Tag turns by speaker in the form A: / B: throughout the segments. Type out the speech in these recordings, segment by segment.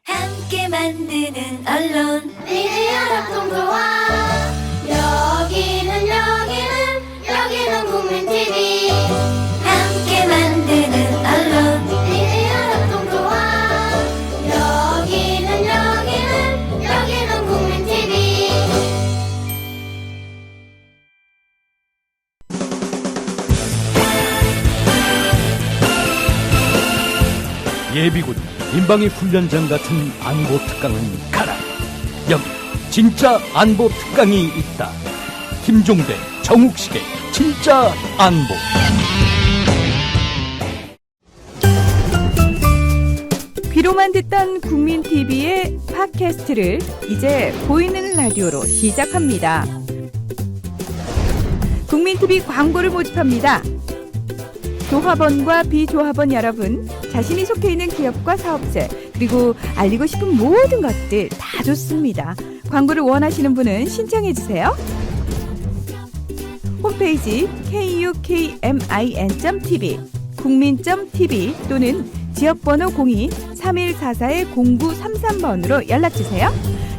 A: 함께 만드는 언론
B: 미디어 협동조합 여기는 국민TV
A: 함께 만드는 언론
B: 미디어 협동조합 여기는 국민TV
C: 예비군 민방위 훈련장 같은 안보 특강은 가라. 여기 진짜 안보 특강이 있다. 김종대, 정욱식의 진짜 안보.
D: 귀로만 듣던 국민TV의 팟캐스트를 이제 보이는 라디오로 시작합니다. 국민TV 광고를 모집합니다. 조합원과 비조합원 여러분, 자신이 속해 있는 기업과 사업체, 그리고 알리고 싶은 모든 것들 다 좋습니다. 광고를 원하시는 분은 신청해주세요. 홈페이지 kukmin.tv, 국민.tv 또는 지역번호 02-3144-0933번으로 연락주세요.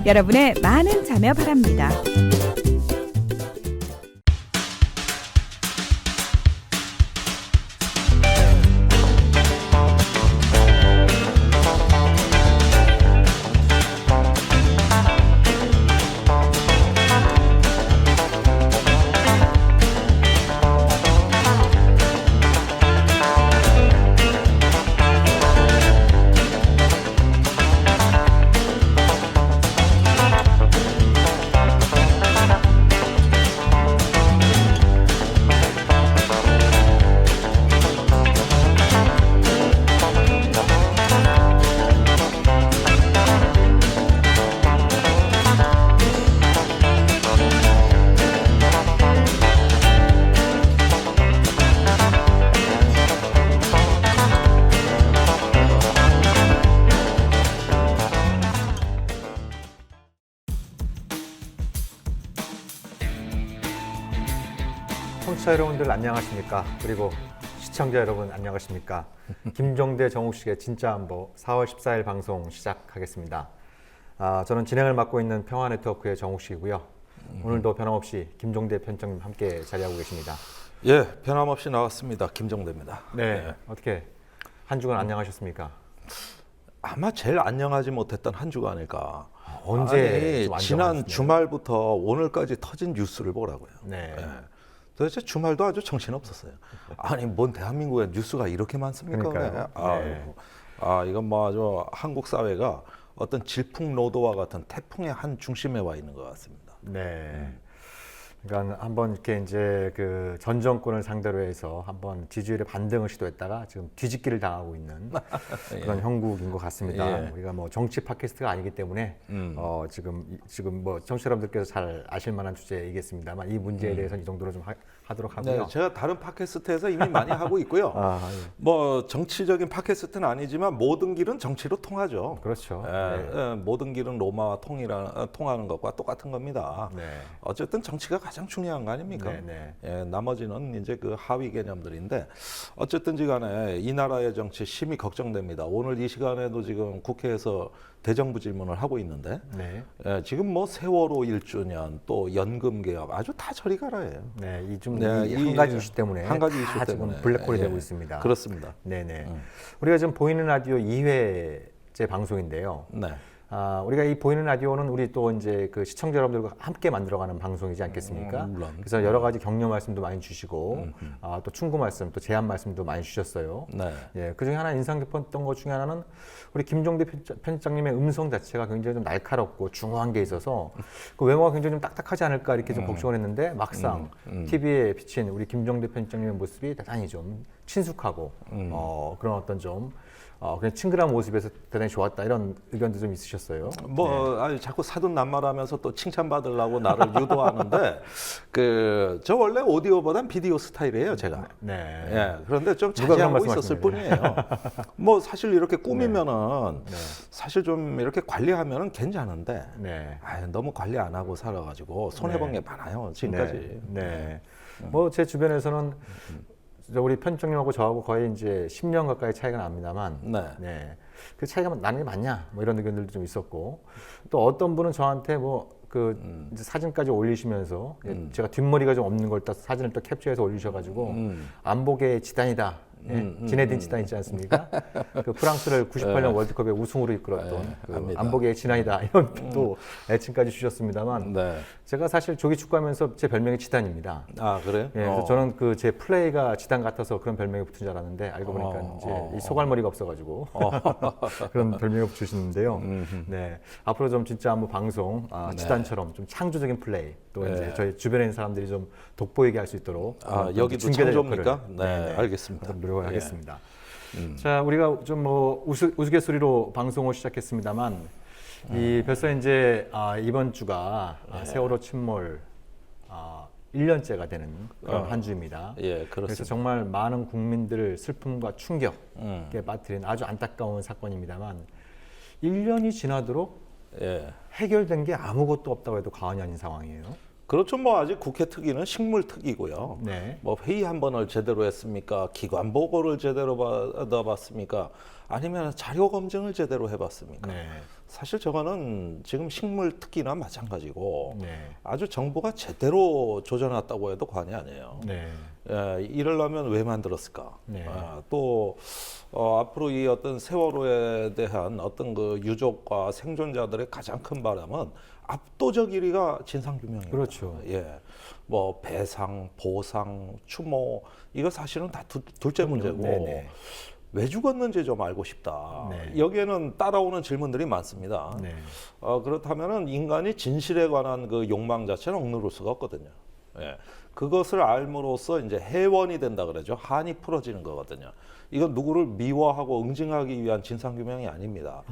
D: 여러분의 많은 참여 바랍니다.
E: 청취자 여러분들 안녕하십니까? 그리고 시청자 여러분 안녕하십니까? 김종대 정욱식의 진짜 안보 4월 14일 방송 시작하겠습니다. 저는 진행을 맡고 있는 평화네트워크의 정욱식이고요. 오늘도 변함없이 김종대 편장님 함께 자리하고 계십니다.
F: 예, 변함없이 나왔습니다. 김종대입니다.
E: 네, 어떻게 한 주간 안녕하셨습니까?
F: 아마 제일 안녕하지 못했던 한 주가 아닐까.
E: 언제 좀
F: 지난
E: 안정하셨나요?
F: 주말부터 오늘까지 터진 뉴스를 보라고요.
E: 네.
F: 예. 도대체 주말도 아주 정신없었어요. 아니, 뭔 대한민국에 뉴스가 이렇게 많습니까?
E: 그러니까요. 네.
F: 이건 뭐 아주 한국 사회가 어떤 질풍노도와 같은 태풍의 한 중심에 와 있는 것 같습니다.
E: 네. 그러니까 한번 이렇게 이제 그 전 정권을 상대로 해서 한번 지지율의 반등을 시도했다가 지금 뒤집기를 당하고 있는 그런 형국인 것 같습니다.
F: 예.
E: 우리가 뭐 정치 팟캐스트가 아니기 때문에 지금 뭐 청취자 여러분들께서 잘 아실 만한 주제이겠습니다만 이 문제에 대해서는 이 정도로 좀 하도록 하고요.
F: 네, 제가 다른 팟캐스트에서 이미 많이 하고 있고요.
E: 예.
F: 뭐 정치적인 팟캐스트는 아니지만 모든 길은 정치로 통하죠.
E: 그렇죠.
F: 모든 길은 로마와 통하는 것과 똑같은 겁니다.
E: 네.
F: 어쨌든 정치가 가장 중요한 거 아닙니까?
E: 네.
F: 예, 나머지는 이제 그 하위 개념들인데 어쨌든지 간에 이 나라의 정치 심히 걱정됩니다. 오늘 이 시간에도 지금 국회에서 대정부 질문을 하고 있는데
E: 네.
F: 예, 지금 뭐 세월호 1주년 또 연금 개혁 아주 다 저리 가라예요.
E: 네. 이
F: 네,
E: 한 가지 이슈 때문에
F: 한 가지
E: 다
F: 이슈 때문에
E: 지금 블랙홀이
F: 예,
E: 되고 있습니다.
F: 그렇습니다.
E: 네네. 우리가 지금 보이는 라디오 2회째 방송인데요.
F: 네.
E: 우리가 이 보이는 라디오는 우리 또 이제 그 시청자 여러분들과 함께 만들어가는 방송이지 않겠습니까?
F: 물론.
E: 그래서 여러 가지 격려 말씀도 많이 주시고, 또 충고 말씀, 또 제안 말씀도 많이 주셨어요.
F: 네.
E: 예, 그 중에 하나 인상 깊었던 것 중에 하나는 우리 김종대 편집장님의 음성 자체가 굉장히 좀 날카롭고 중후한 게 있어서 그 외모가 굉장히 좀 딱딱하지 않을까 이렇게 좀 걱정을 했는데 막상 TV에 비친 우리 김종대 편집장님의 모습이 대단히 좀 친숙하고 그런 어떤 좀 그냥 친근한 모습에서 대단히 좋았다 이런 의견도 좀 있으셨어요.
F: 뭐 아니 자꾸 사돈난말하면서 또 칭찬받으려고 나를 유도하는데 그 저 원래 오디오보단 비디오 스타일이에요 제가.
E: 네.
F: 예, 그런데 좀
E: 누가 그런
F: 자제하고 있었을
E: 말씀하시는
F: 뿐이에요. 뭐 사실 이렇게 꾸미면은
E: 네.
F: 사실 좀 이렇게 관리하면은 괜찮은데
E: 네.
F: 너무 관리 안 하고 살아가지고 손해 본 게 많아요 지금까지.
E: 네. 뭐 제 주변에서는 우리 편집장님하고 저하고 거의 이제 10년 가까이 차이가 납니다만,
F: 네.
E: 그 차이가 나는 게 맞냐, 뭐 이런 의견들도 좀 있었고, 또 어떤 분은 저한테 이제 사진까지 올리시면서 제가 뒷머리가 좀 없는 걸 딱 사진을 또 캡처해서 올리셔가지고 안보계의 지단이다. 지네딘 지단 있지 않습니까? 그 프랑스를 98년 월드컵에 우승으로 이끌었던 그 안보계의 지단이다 이런 또 애칭까지 주셨습니다만 제가 사실 조기 축구하면서 제 별명이 지단입니다.
F: 아 그래요?
E: 예, 그래서 저는 그 제 플레이가 지단 같아서 그런 별명이 붙은 줄 알았는데 알고 보니까 이제 이 소갈머리가 없어가지고 그런 별명을 붙이시는데요. 네, 앞으로 좀 진짜 한번 방송 지단처럼 좀 창조적인 플레이 또 이제 저희 주변에 있는 사람들이 좀 돋보이게 할 수 있도록
F: 여기도 창조입니까? 네, 알겠습니다.
E: 노력을 하겠습니다. 자, 우리가 좀 우스갯소리로 방송을 시작했습니다만 이 벌써 이제 이번 주가 세월호 침몰 1년째가 되는 그런 한 주입니다.
F: 예, 그렇습니다.
E: 그래서 정말 많은 국민들을 슬픔과 충격에 빠뜨린 아주 안타까운 사건입니다만 1년이 지나도록 해결된 게 아무것도 없다고 해도 과언이 아닌 상황이에요.
F: 그렇죠. 뭐 아직 국회 특위는 식물 특위고요.
E: 네.
F: 뭐 회의 한 번을 제대로 했습니까? 기관 보고를 제대로 받아봤습니까? 아니면 자료 검증을 제대로 해봤습니까?
E: 네.
F: 사실 저거는 지금 식물 특기나 마찬가지고
E: 네.
F: 아주 정부가 제대로 조져놨다고 해도 과언이 아니에요.
E: 네.
F: 이러려면 왜 만들었을까?
E: 네.
F: 또 앞으로 이 어떤 세월호에 대한 어떤 그 유족과 생존자들의 가장 큰 바람은 압도적 1위가 진상규명입니다.
E: 그렇죠.
F: 예, 뭐 배상, 보상, 추모 이거 사실은 다 둘째 문제고.
E: 네네.
F: 왜 죽었는지 좀 알고 싶다.
E: 네.
F: 여기에는 따라오는 질문들이 많습니다.
E: 네.
F: 그렇다면은 인간이 진실에 관한 그 욕망 자체는 억누를 수가 없거든요. 예. 그것을 알므로써 이제 해원이 된다 그러죠. 한이 풀어지는 거거든요. 이건 누구를 미워하고 응징하기 위한 진상규명이 아닙니다.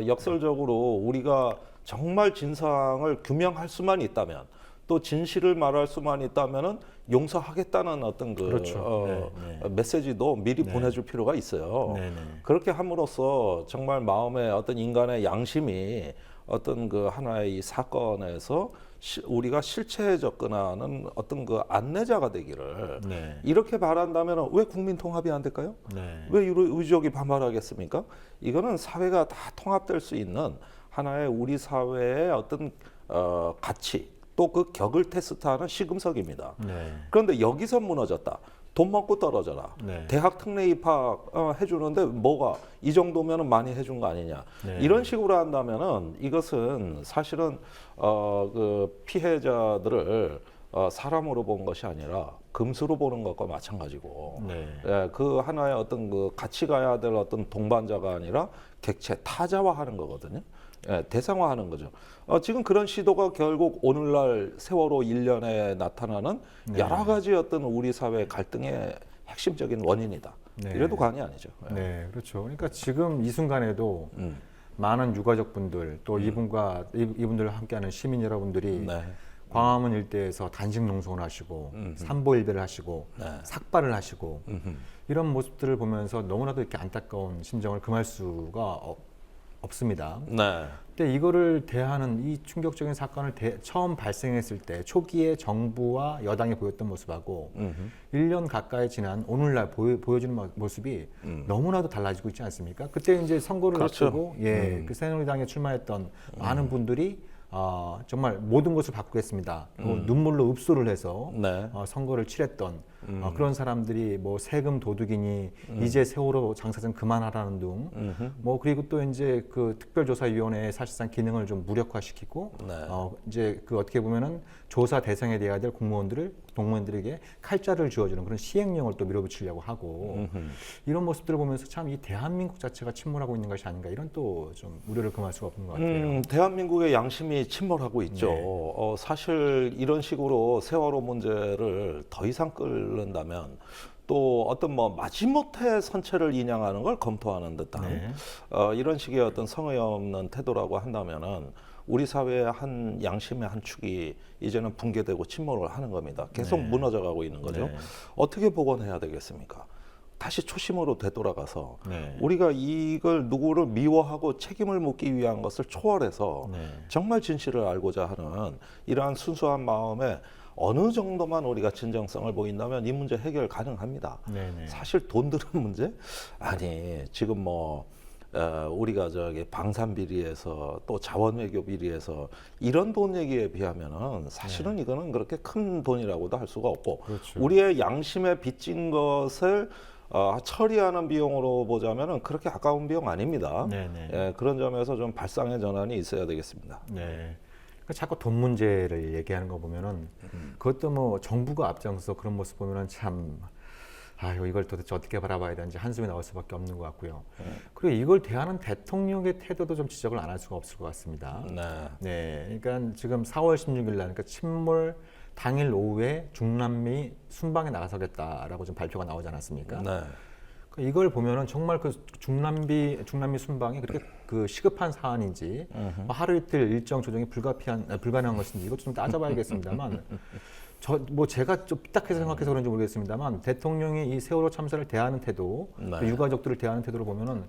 F: 역설적으로 우리가 정말 진상을 규명할 수만 있다면 또 진실을 말할 수만 있다면은 용서하겠다는 어떤
E: 그렇죠.
F: 메시지도 미리 보내줄 필요가 있어요. 그렇게 함으로써 정말 마음에 어떤 인간의 양심이 어떤 그 하나의 이 사건에서 우리가 실체에 접근하는 어떤 그 안내자가 되기를 이렇게 바란다면 왜 국민 통합이 안 될까요? 왜 유족이 반발하겠습니까? 이거는 사회가 다 통합될 수 있는 하나의 우리 사회의 어떤 가치 또 그 격을 테스트하는 시금석입니다. 그런데 여기서 무너졌다. 돈 먹고 떨어져라. 대학 특례 입학 해주는데 뭐가 이 정도면은 많이 해준 거 아니냐. 이런 식으로 한다면은 이것은 사실은 그 피해자들을 사람으로 본 것이 아니라 금수로 보는 것과 마찬가지고 그 하나의 어떤 그 같이 가야 될 어떤 동반자가 아니라 객체 타자화하는 거거든요. 대상화하는 거죠. 지금 그런 시도가 결국 오늘날 세월호 1년에 나타나는 여러 가지 어떤 우리 사회 갈등의 핵심적인 원인이다. 이래도 과언이 아니죠.
E: 네, 그렇죠. 그러니까 지금 이 순간에도 많은 유가족분들 또 이분들과 함께하는 시민 여러분들이 광화문 일대에서 단식 농성을 하시고 산보일배를 하시고 삭발을 하시고 이런 모습들을 보면서 너무나도 이렇게 안타까운 심정을 금할 수가 없습니다. 근데 이거를 대하는 이 충격적인 사건을 처음 발생했을 때 초기에 정부와 여당이 보였던 모습하고 1년 가까이 지난 오늘날 보여주는 모습이 너무나도 달라지고 있지 않습니까? 그때 이제 선거를 앞두고 그 새누리당에 출마했던 많은 분들이 정말 모든 것을 바꾸겠습니다. 눈물로 읍소를 해서 선거를 치렀던 그런 사람들이 뭐 세금 도둑이니 이제 세월호 장사 좀 그만하라는 등 뭐 그리고 또 이제 그 특별조사위원회의 사실상 기능을 좀 무력화시키고 이제 그 어떻게 보면은 조사 대상에 돼야 될 동무원들에게 칼자를 쥐어주는 그런 시행령을 또 밀어붙이려고 하고 이런 모습들을 보면서 참 이 대한민국 자체가 침몰하고 있는 것이 아닌가 이런 또 좀 우려를 금할 수가 없는 것 같아요.
F: 대한민국의 양심이 침몰하고 있죠. 사실 이런 식으로 세월호 문제를 더 이상 끌는다면 또 어떤 뭐 마지못해 선체를 인양하는 걸 검토하는 듯한 이런 식의 어떤 성의 없는 태도라고 한다면은 우리 사회의 한 양심의 한 축이 이제는 붕괴되고 침몰을 하는 겁니다. 계속 무너져가고 있는 거죠. 어떻게 복원해야 되겠습니까? 다시 초심으로 되돌아가서 우리가 이걸 누구를 미워하고 책임을 묻기 위한 것을 초월해서 정말 진실을 알고자 하는 이러한 순수한 마음에 어느 정도만 우리가 진정성을 보인다면 이 문제 해결 가능합니다.
E: 네네.
F: 사실 돈 드는 문제? 아니 지금 뭐 우리가 저기 방산 비리에서 또 자원 외교 비리에서 이런 돈 얘기에 비하면은 사실은 이거는 그렇게 큰 돈이라고도 할 수가 없고
E: 그렇죠.
F: 우리의 양심에 빚진 것을 처리하는 비용으로 보자면은 그렇게 아까운 비용 아닙니다.
E: 네네.
F: 예, 그런 점에서 좀 발상의 전환이 있어야 되겠습니다.
E: 네. 그러니까 자꾸 돈 문제를 얘기하는 거 보면은 그것도 뭐 정부가 앞장서 그런 모습 보면은 참 아유 이걸 도대체 어떻게 바라봐야 되는지 한숨이 나올 수밖에 없는 것 같고요. 그리고 이걸 대하는 대통령의 태도도 좀 지적을 안 할 수가 없을 것 같습니다.
F: 네.
E: 네, 그러니까 지금 4월 16일 날 그러니까 침몰 당일 오후에 중남미 순방에 나가서겠다라고 좀 발표가 나오지 않았습니까?
F: 네.
E: 이걸 보면은 정말 그 중남미 순방이 그렇게 그 시급한 사안인지 뭐 하루 이틀 일정 조정이 불가능한 것인지 이것도 좀 따져봐야겠습니다만 제가 좀 삐딱해서 생각해서 그런지 모르겠습니다만 대통령이 이 세월호 참사를 대하는 태도,
F: 네.
E: 그 유가족들을 대하는 태도를 보면은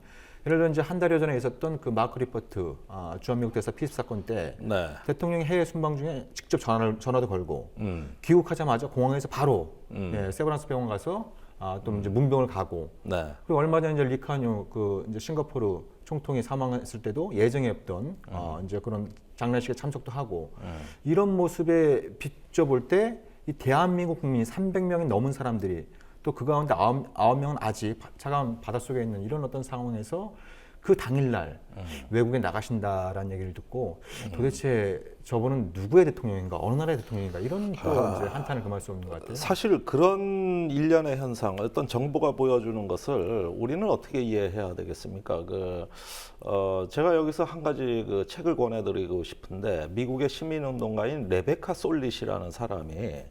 E: 예를 들어 이제 한 달여 전에 있었던 그 마크 리퍼트 주한미국 대사 피습 사건 때
F: 네.
E: 대통령이 해외 순방 중에 직접 전화도 걸고 귀국하자마자 공항에서 바로 세브란스 병원 가서 또 이제 문병을 가고
F: 네.
E: 그리고 얼마 전에 이제 리카뉴 그 이제 싱가포르 총통이 사망했을 때도 예정에 없던 이제 그런 장례식에 참석도 하고 이런 모습에 비춰볼 때 이 대한민국 국민 300명이 넘은 사람들이 또 그 가운데 9명은 아직 차가운 바닷속에 있는 이런 어떤 상황에서 그 당일날 외국에 나가신다라는 얘기를 듣고 도대체 저분은 누구의 대통령인가 어느 나라의 대통령인가 이런 또 이제 한탄을 금할 수 없는 것 같아요.
F: 사실 그런 일련의 현상, 어떤 정보가 보여주는 것을 우리는 어떻게 이해해야 되겠습니까? 제가 여기서 한 가지 그 책을 권해드리고 싶은데 미국의 시민운동가인 레베카 솔릿이라는 사람이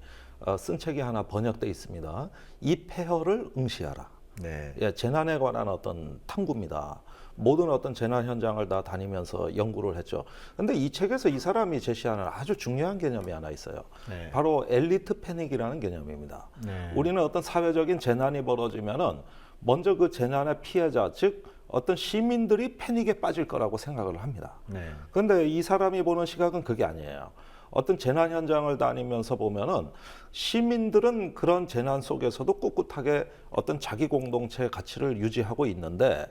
F: 쓴 책이 하나 번역돼 있습니다. 이 폐허를 응시하라.
E: 네.
F: 예, 재난에 관한 어떤 탐구입니다. 모든 어떤 재난 현장을 다 다니면서 연구를 했죠. 근데 이 책에서 이 사람이 제시하는 아주 중요한 개념이 하나 있어요.
E: 네.
F: 바로 엘리트 패닉이라는 개념입니다.
E: 네.
F: 우리는 어떤 사회적인 재난이 벌어지면은 먼저 그 재난의 피해자, 즉 어떤 시민들이 패닉에 빠질 거라고 생각을 합니다.
E: 네.
F: 그런데 이 사람이 보는 시각은 그게 아니에요. 어떤 재난 현장을 다니면서 보면은 시민들은 그런 재난 속에서도 꿋꿋하게 어떤 자기 공동체의 가치를 유지하고 있는데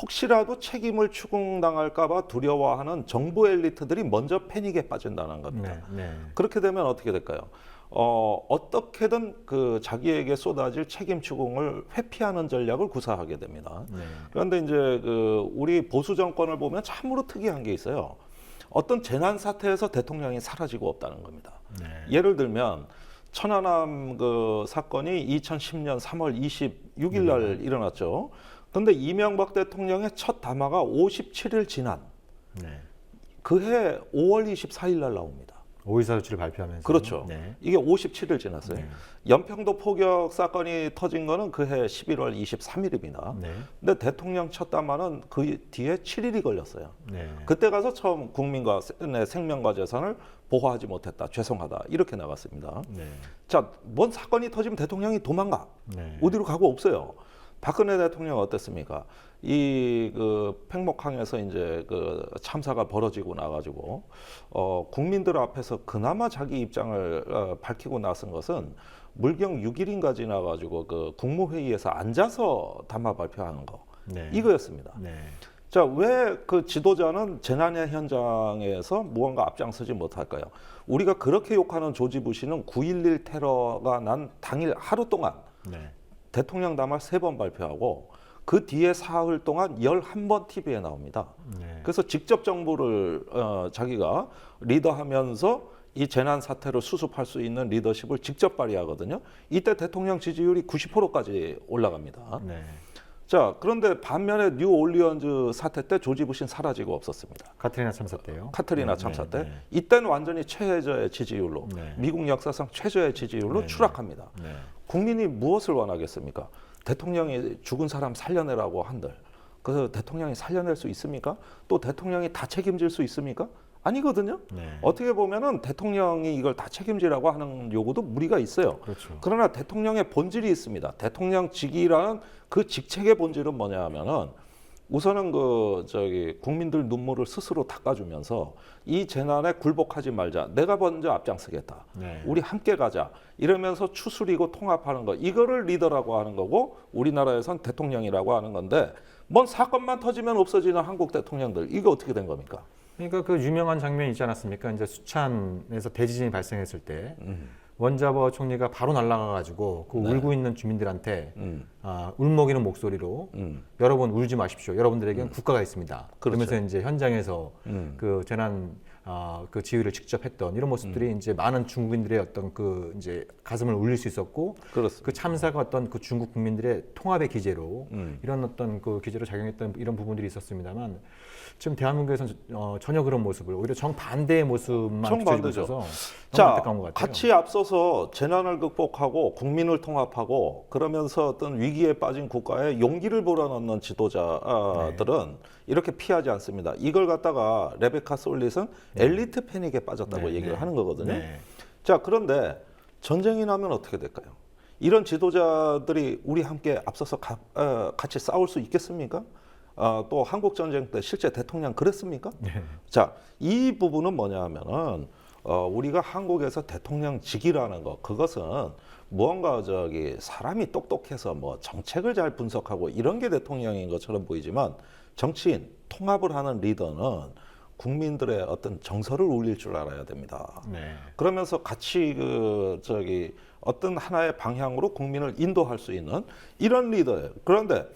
F: 혹시라도 책임을 추궁당할까봐 두려워하는 정부 엘리트들이 먼저 패닉에 빠진다는 겁니다.
E: 네. 네.
F: 그렇게 되면 어떻게 될까요? 어떻게든 그 자기에게 쏟아질 책임 추궁을 회피하는 전략을 구사하게 됩니다.
E: 네.
F: 그런데 이제 그 우리 보수 정권을 보면 참으로 특이한 게 있어요. 어떤 재난 사태에서 대통령이 사라지고 없다는 겁니다.
E: 네.
F: 예를 들면 천안함 그 사건이 2010년 3월 26일 날 일어났죠. 그런데 이명박 대통령의 첫 담화가 57일 지난
E: 네.
F: 그해 5월 24일 날 나옵니다.
E: 5.24 조치를 발표하면서
F: 그렇죠.
E: 네.
F: 이게 57일 지났어요.
E: 네.
F: 연평도 포격 사건이 터진 거는 그해 11월 23일입니다.
E: 네.
F: 근데 대통령 첫 담화는 그 뒤에 7일이 걸렸어요.
E: 네.
F: 그때 가서 처음 국민과 내 생명과 재산을 보호하지 못했다. 죄송하다. 이렇게 나갔습니다.
E: 네.
F: 자, 뭔 사건이 터지면 대통령이 도망가.
E: 네.
F: 어디로 가고 없어요. 박근혜 대통령은 어땠습니까? 이 그 팽목항에서 이제 그 참사가 벌어지고 나가지고 국민들 앞에서 그나마 자기 입장을 밝히고 나선 것은 물경 6일인가 지나가지고 그 국무회의에서 앉아서 담화 발표하는 거
E: 네.
F: 이거였습니다.
E: 네.
F: 자, 왜 그 지도자는 재난의 현장에서 무언가 앞장서지 못할까요? 우리가 그렇게 욕하는 조지 부시는 9.11 테러가 난 당일 하루 동안
E: 네.
F: 대통령 담화 3번 발표하고 그 뒤에 사흘 동안 11번 TV에 나옵니다.
E: 네.
F: 그래서 직접 정부를 자기가 리더하면서 이 재난 사태를 수습할 수 있는 리더십을 직접 발휘하거든요. 이때 대통령 지지율이 90%까지 올라갑니다.
E: 네.
F: 자, 그런데 반면에 뉴 올리언즈 사태 때 조지 부시는 사라지고 없었습니다.
E: 카트리나 참사 때요.
F: 카트리나
E: 네,
F: 참사
E: 네,
F: 때
E: 네.
F: 이때는 완전히 최저의 지지율로
E: 네.
F: 미국 역사상 최저의 지지율로
E: 네,
F: 추락합니다.
E: 네.
F: 국민이 무엇을 원하겠습니까? 대통령이 죽은 사람 살려내라고 한들 그래서 대통령이 살려낼 수 있습니까? 또 대통령이 다 책임질 수 있습니까? 아니거든요.
E: 네.
F: 어떻게 보면은 대통령이 이걸 다 책임지라고 하는 요구도 무리가 있어요.
E: 그렇죠.
F: 그러나 대통령의 본질이 있습니다. 대통령직이라는 그 직책의 본질은 뭐냐 하면은 우선은 그 저기 국민들 눈물을 스스로 닦아주면서 이 재난에 굴복하지 말자. 내가 먼저 앞장서겠다.
E: 네.
F: 우리 함께 가자. 이러면서 추스리고 통합하는 거. 이거를 리더라고 하는 거고 우리나라에선 대통령이라고 하는 건데 뭔 사건만 터지면 없어지는 한국 대통령들. 이거 어떻게 된 겁니까?
E: 그러니까 그 유명한 장면이 있지 않았습니까? 이제 수찬에서 대지진이 발생했을 때 원자버 총리가 바로 날아가가지고 그
F: 네.
E: 울고 있는 주민들한테 울먹이는 목소리로 여러분 울지 마십시오. 여러분들에게는 국가가 있습니다.
F: 그렇죠.
E: 그러면서 이제 현장에서 그 재난 그 지휘를 직접 했던 이런 모습들이 이제 많은 중국인들의 어떤 그 이제 가슴을 울릴 수 있었고
F: 그렇습니다.
E: 그 참사가 어떤 그 중국 국민들의 통합의 기제로 이런 어떤 그 기제로 작용했던 이런 부분들이 있었습니다만 지금 대한민국에서는 전혀 그런 모습을 오히려 정반대의 모습만 비춰지고
F: 정반대죠.
E: 있어서 너무
F: 자,
E: 안타까운 것 같아요.
F: 같이 앞서서 재난을 극복하고 국민을 통합하고 그러면서 어떤 위기에 빠진 국가에 용기를 불어넣는 지도자들은 이렇게 피하지 않습니다. 이걸 갖다가 레베카 솔릿은 엘리트 패닉에 빠졌다고 얘기를 하는 거거든요.
E: 네.
F: 자, 그런데 전쟁이 나면 어떻게 될까요? 이런 지도자들이 우리 함께 앞서서 같이 싸울 수 있겠습니까? 또 한국 전쟁 때 실제 대통령 그랬습니까? 자, 이 부분은 뭐냐 하면은 우리가 한국에서 대통령직이라는 거 그것은 무언가 저기 사람이 똑똑해서 뭐 정책을 잘 분석하고 이런 게 대통령인 것처럼 보이지만 정치인 통합을 하는 리더는 국민들의 어떤 정서를 울릴 줄 알아야 됩니다.
E: 네.
F: 그러면서 같이 그 저기 어떤 하나의 방향으로 국민을 인도할 수 있는 이런 리더예요. 그런데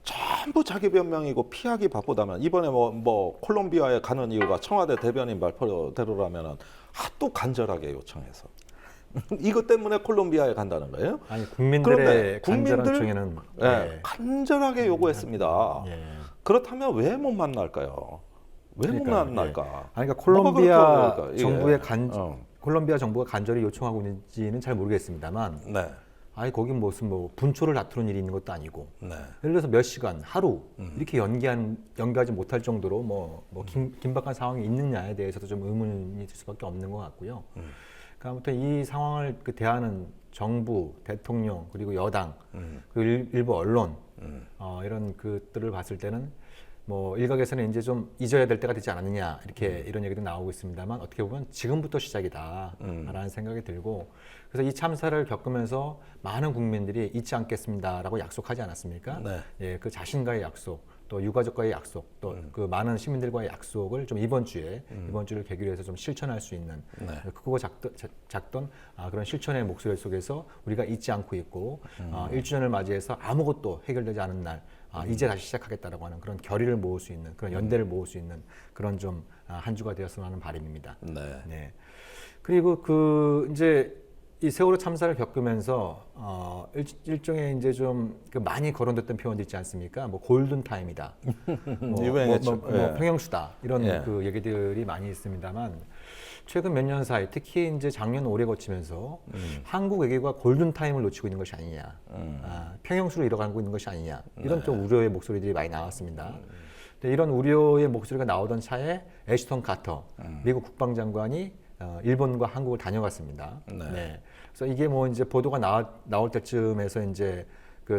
F: 전부 자기 변명이고 피하기 바쁘다면 이번에 뭐 콜롬비아에 가는 이유가 청와대 대변인 발표대로라면은 하도 간절하게 요청해서 이것 때문에 콜롬비아에 간다는 거예요.
E: 아니 국민들의
F: 국민들
E: 간절한 중에는
F: 간절하게 요구했습니다.
E: 예.
F: 그렇다면 왜 못 만날까요? 왜 못
E: 그러니까,
F: 만날까?
E: 아니, 그러니까
F: 뭐가
E: 콜롬비아
F: 그렇다고
E: 정부의
F: 그럴까?
E: 콜롬비아 정부가 간절히 요청하고 있는지는 잘 모르겠습니다만,
F: 네,
E: 아니 거기 무슨 뭐 분초를 다투는 일이 있는 것도 아니고,
F: 네,
E: 예를 들어서 몇 시간, 하루 이렇게 연기하지 못할 정도로 긴박한 상황이 있느냐에 대해서도 좀 의문이 들 수밖에 없는 것 같고요. 그러니까 아무튼 이 상황을 대하는 정부, 대통령 그리고 여당, 그리고 일부 언론 이런 것들을 봤을 때는 뭐 일각에서는 이제 좀 잊어야 될 때가 되지 않았느냐 이렇게 이런 얘기도 나오고 있습니다만 어떻게 보면 지금부터 시작이다라는 생각이 들고 그래서 이 참사를 겪으면서 많은 국민들이 잊지 않겠습니다라고 약속하지 않았습니까?
F: 네.
E: 예, 그 자신과의 약속, 또 유가족과의 약속, 또 그 많은 시민들과의 약속을 좀 이번 주를 계기로 해서 좀 실천할 수 있는 크고 작던 그런 실천의 목소리 속에서 우리가 잊지 않고 있고 1주년을 맞이해서 아무것도 해결되지 않은 날. 이제 다시 시작하겠다라고 하는 그런 결의를 모을 수 있는 그런 연대를 모을 수 있는 그런 좀 한 주가 되었으면 하는 바람입니다.
F: 네.
E: 네. 그리고 그 이제 이 세월호 참사를 겪으면서 일종의 이제 좀 그 많이 거론됐던 표현도 있지 않습니까? 뭐 골든 타임이다,
F: 유명했죠. 예.
E: 평형수다 이런
F: 예.
E: 그 얘기들이 많이 있습니다만 최근 몇 년 사이 특히 이제 작년 올해 거치면서 한국 외교가 골든 타임을 놓치고 있는 것이 아니냐, 평형수로 이뤄가고 있는 것이 아니냐 이런 좀 우려의 목소리들이 많이 나왔습니다. 근데 이런 우려의 목소리가 나오던 차에 애쉬턴 카터 미국 국방장관이 일본과 한국을 다녀갔습니다. 네. 그래서 이게 뭐 이제 보도가 나올 때쯤에서 이제 그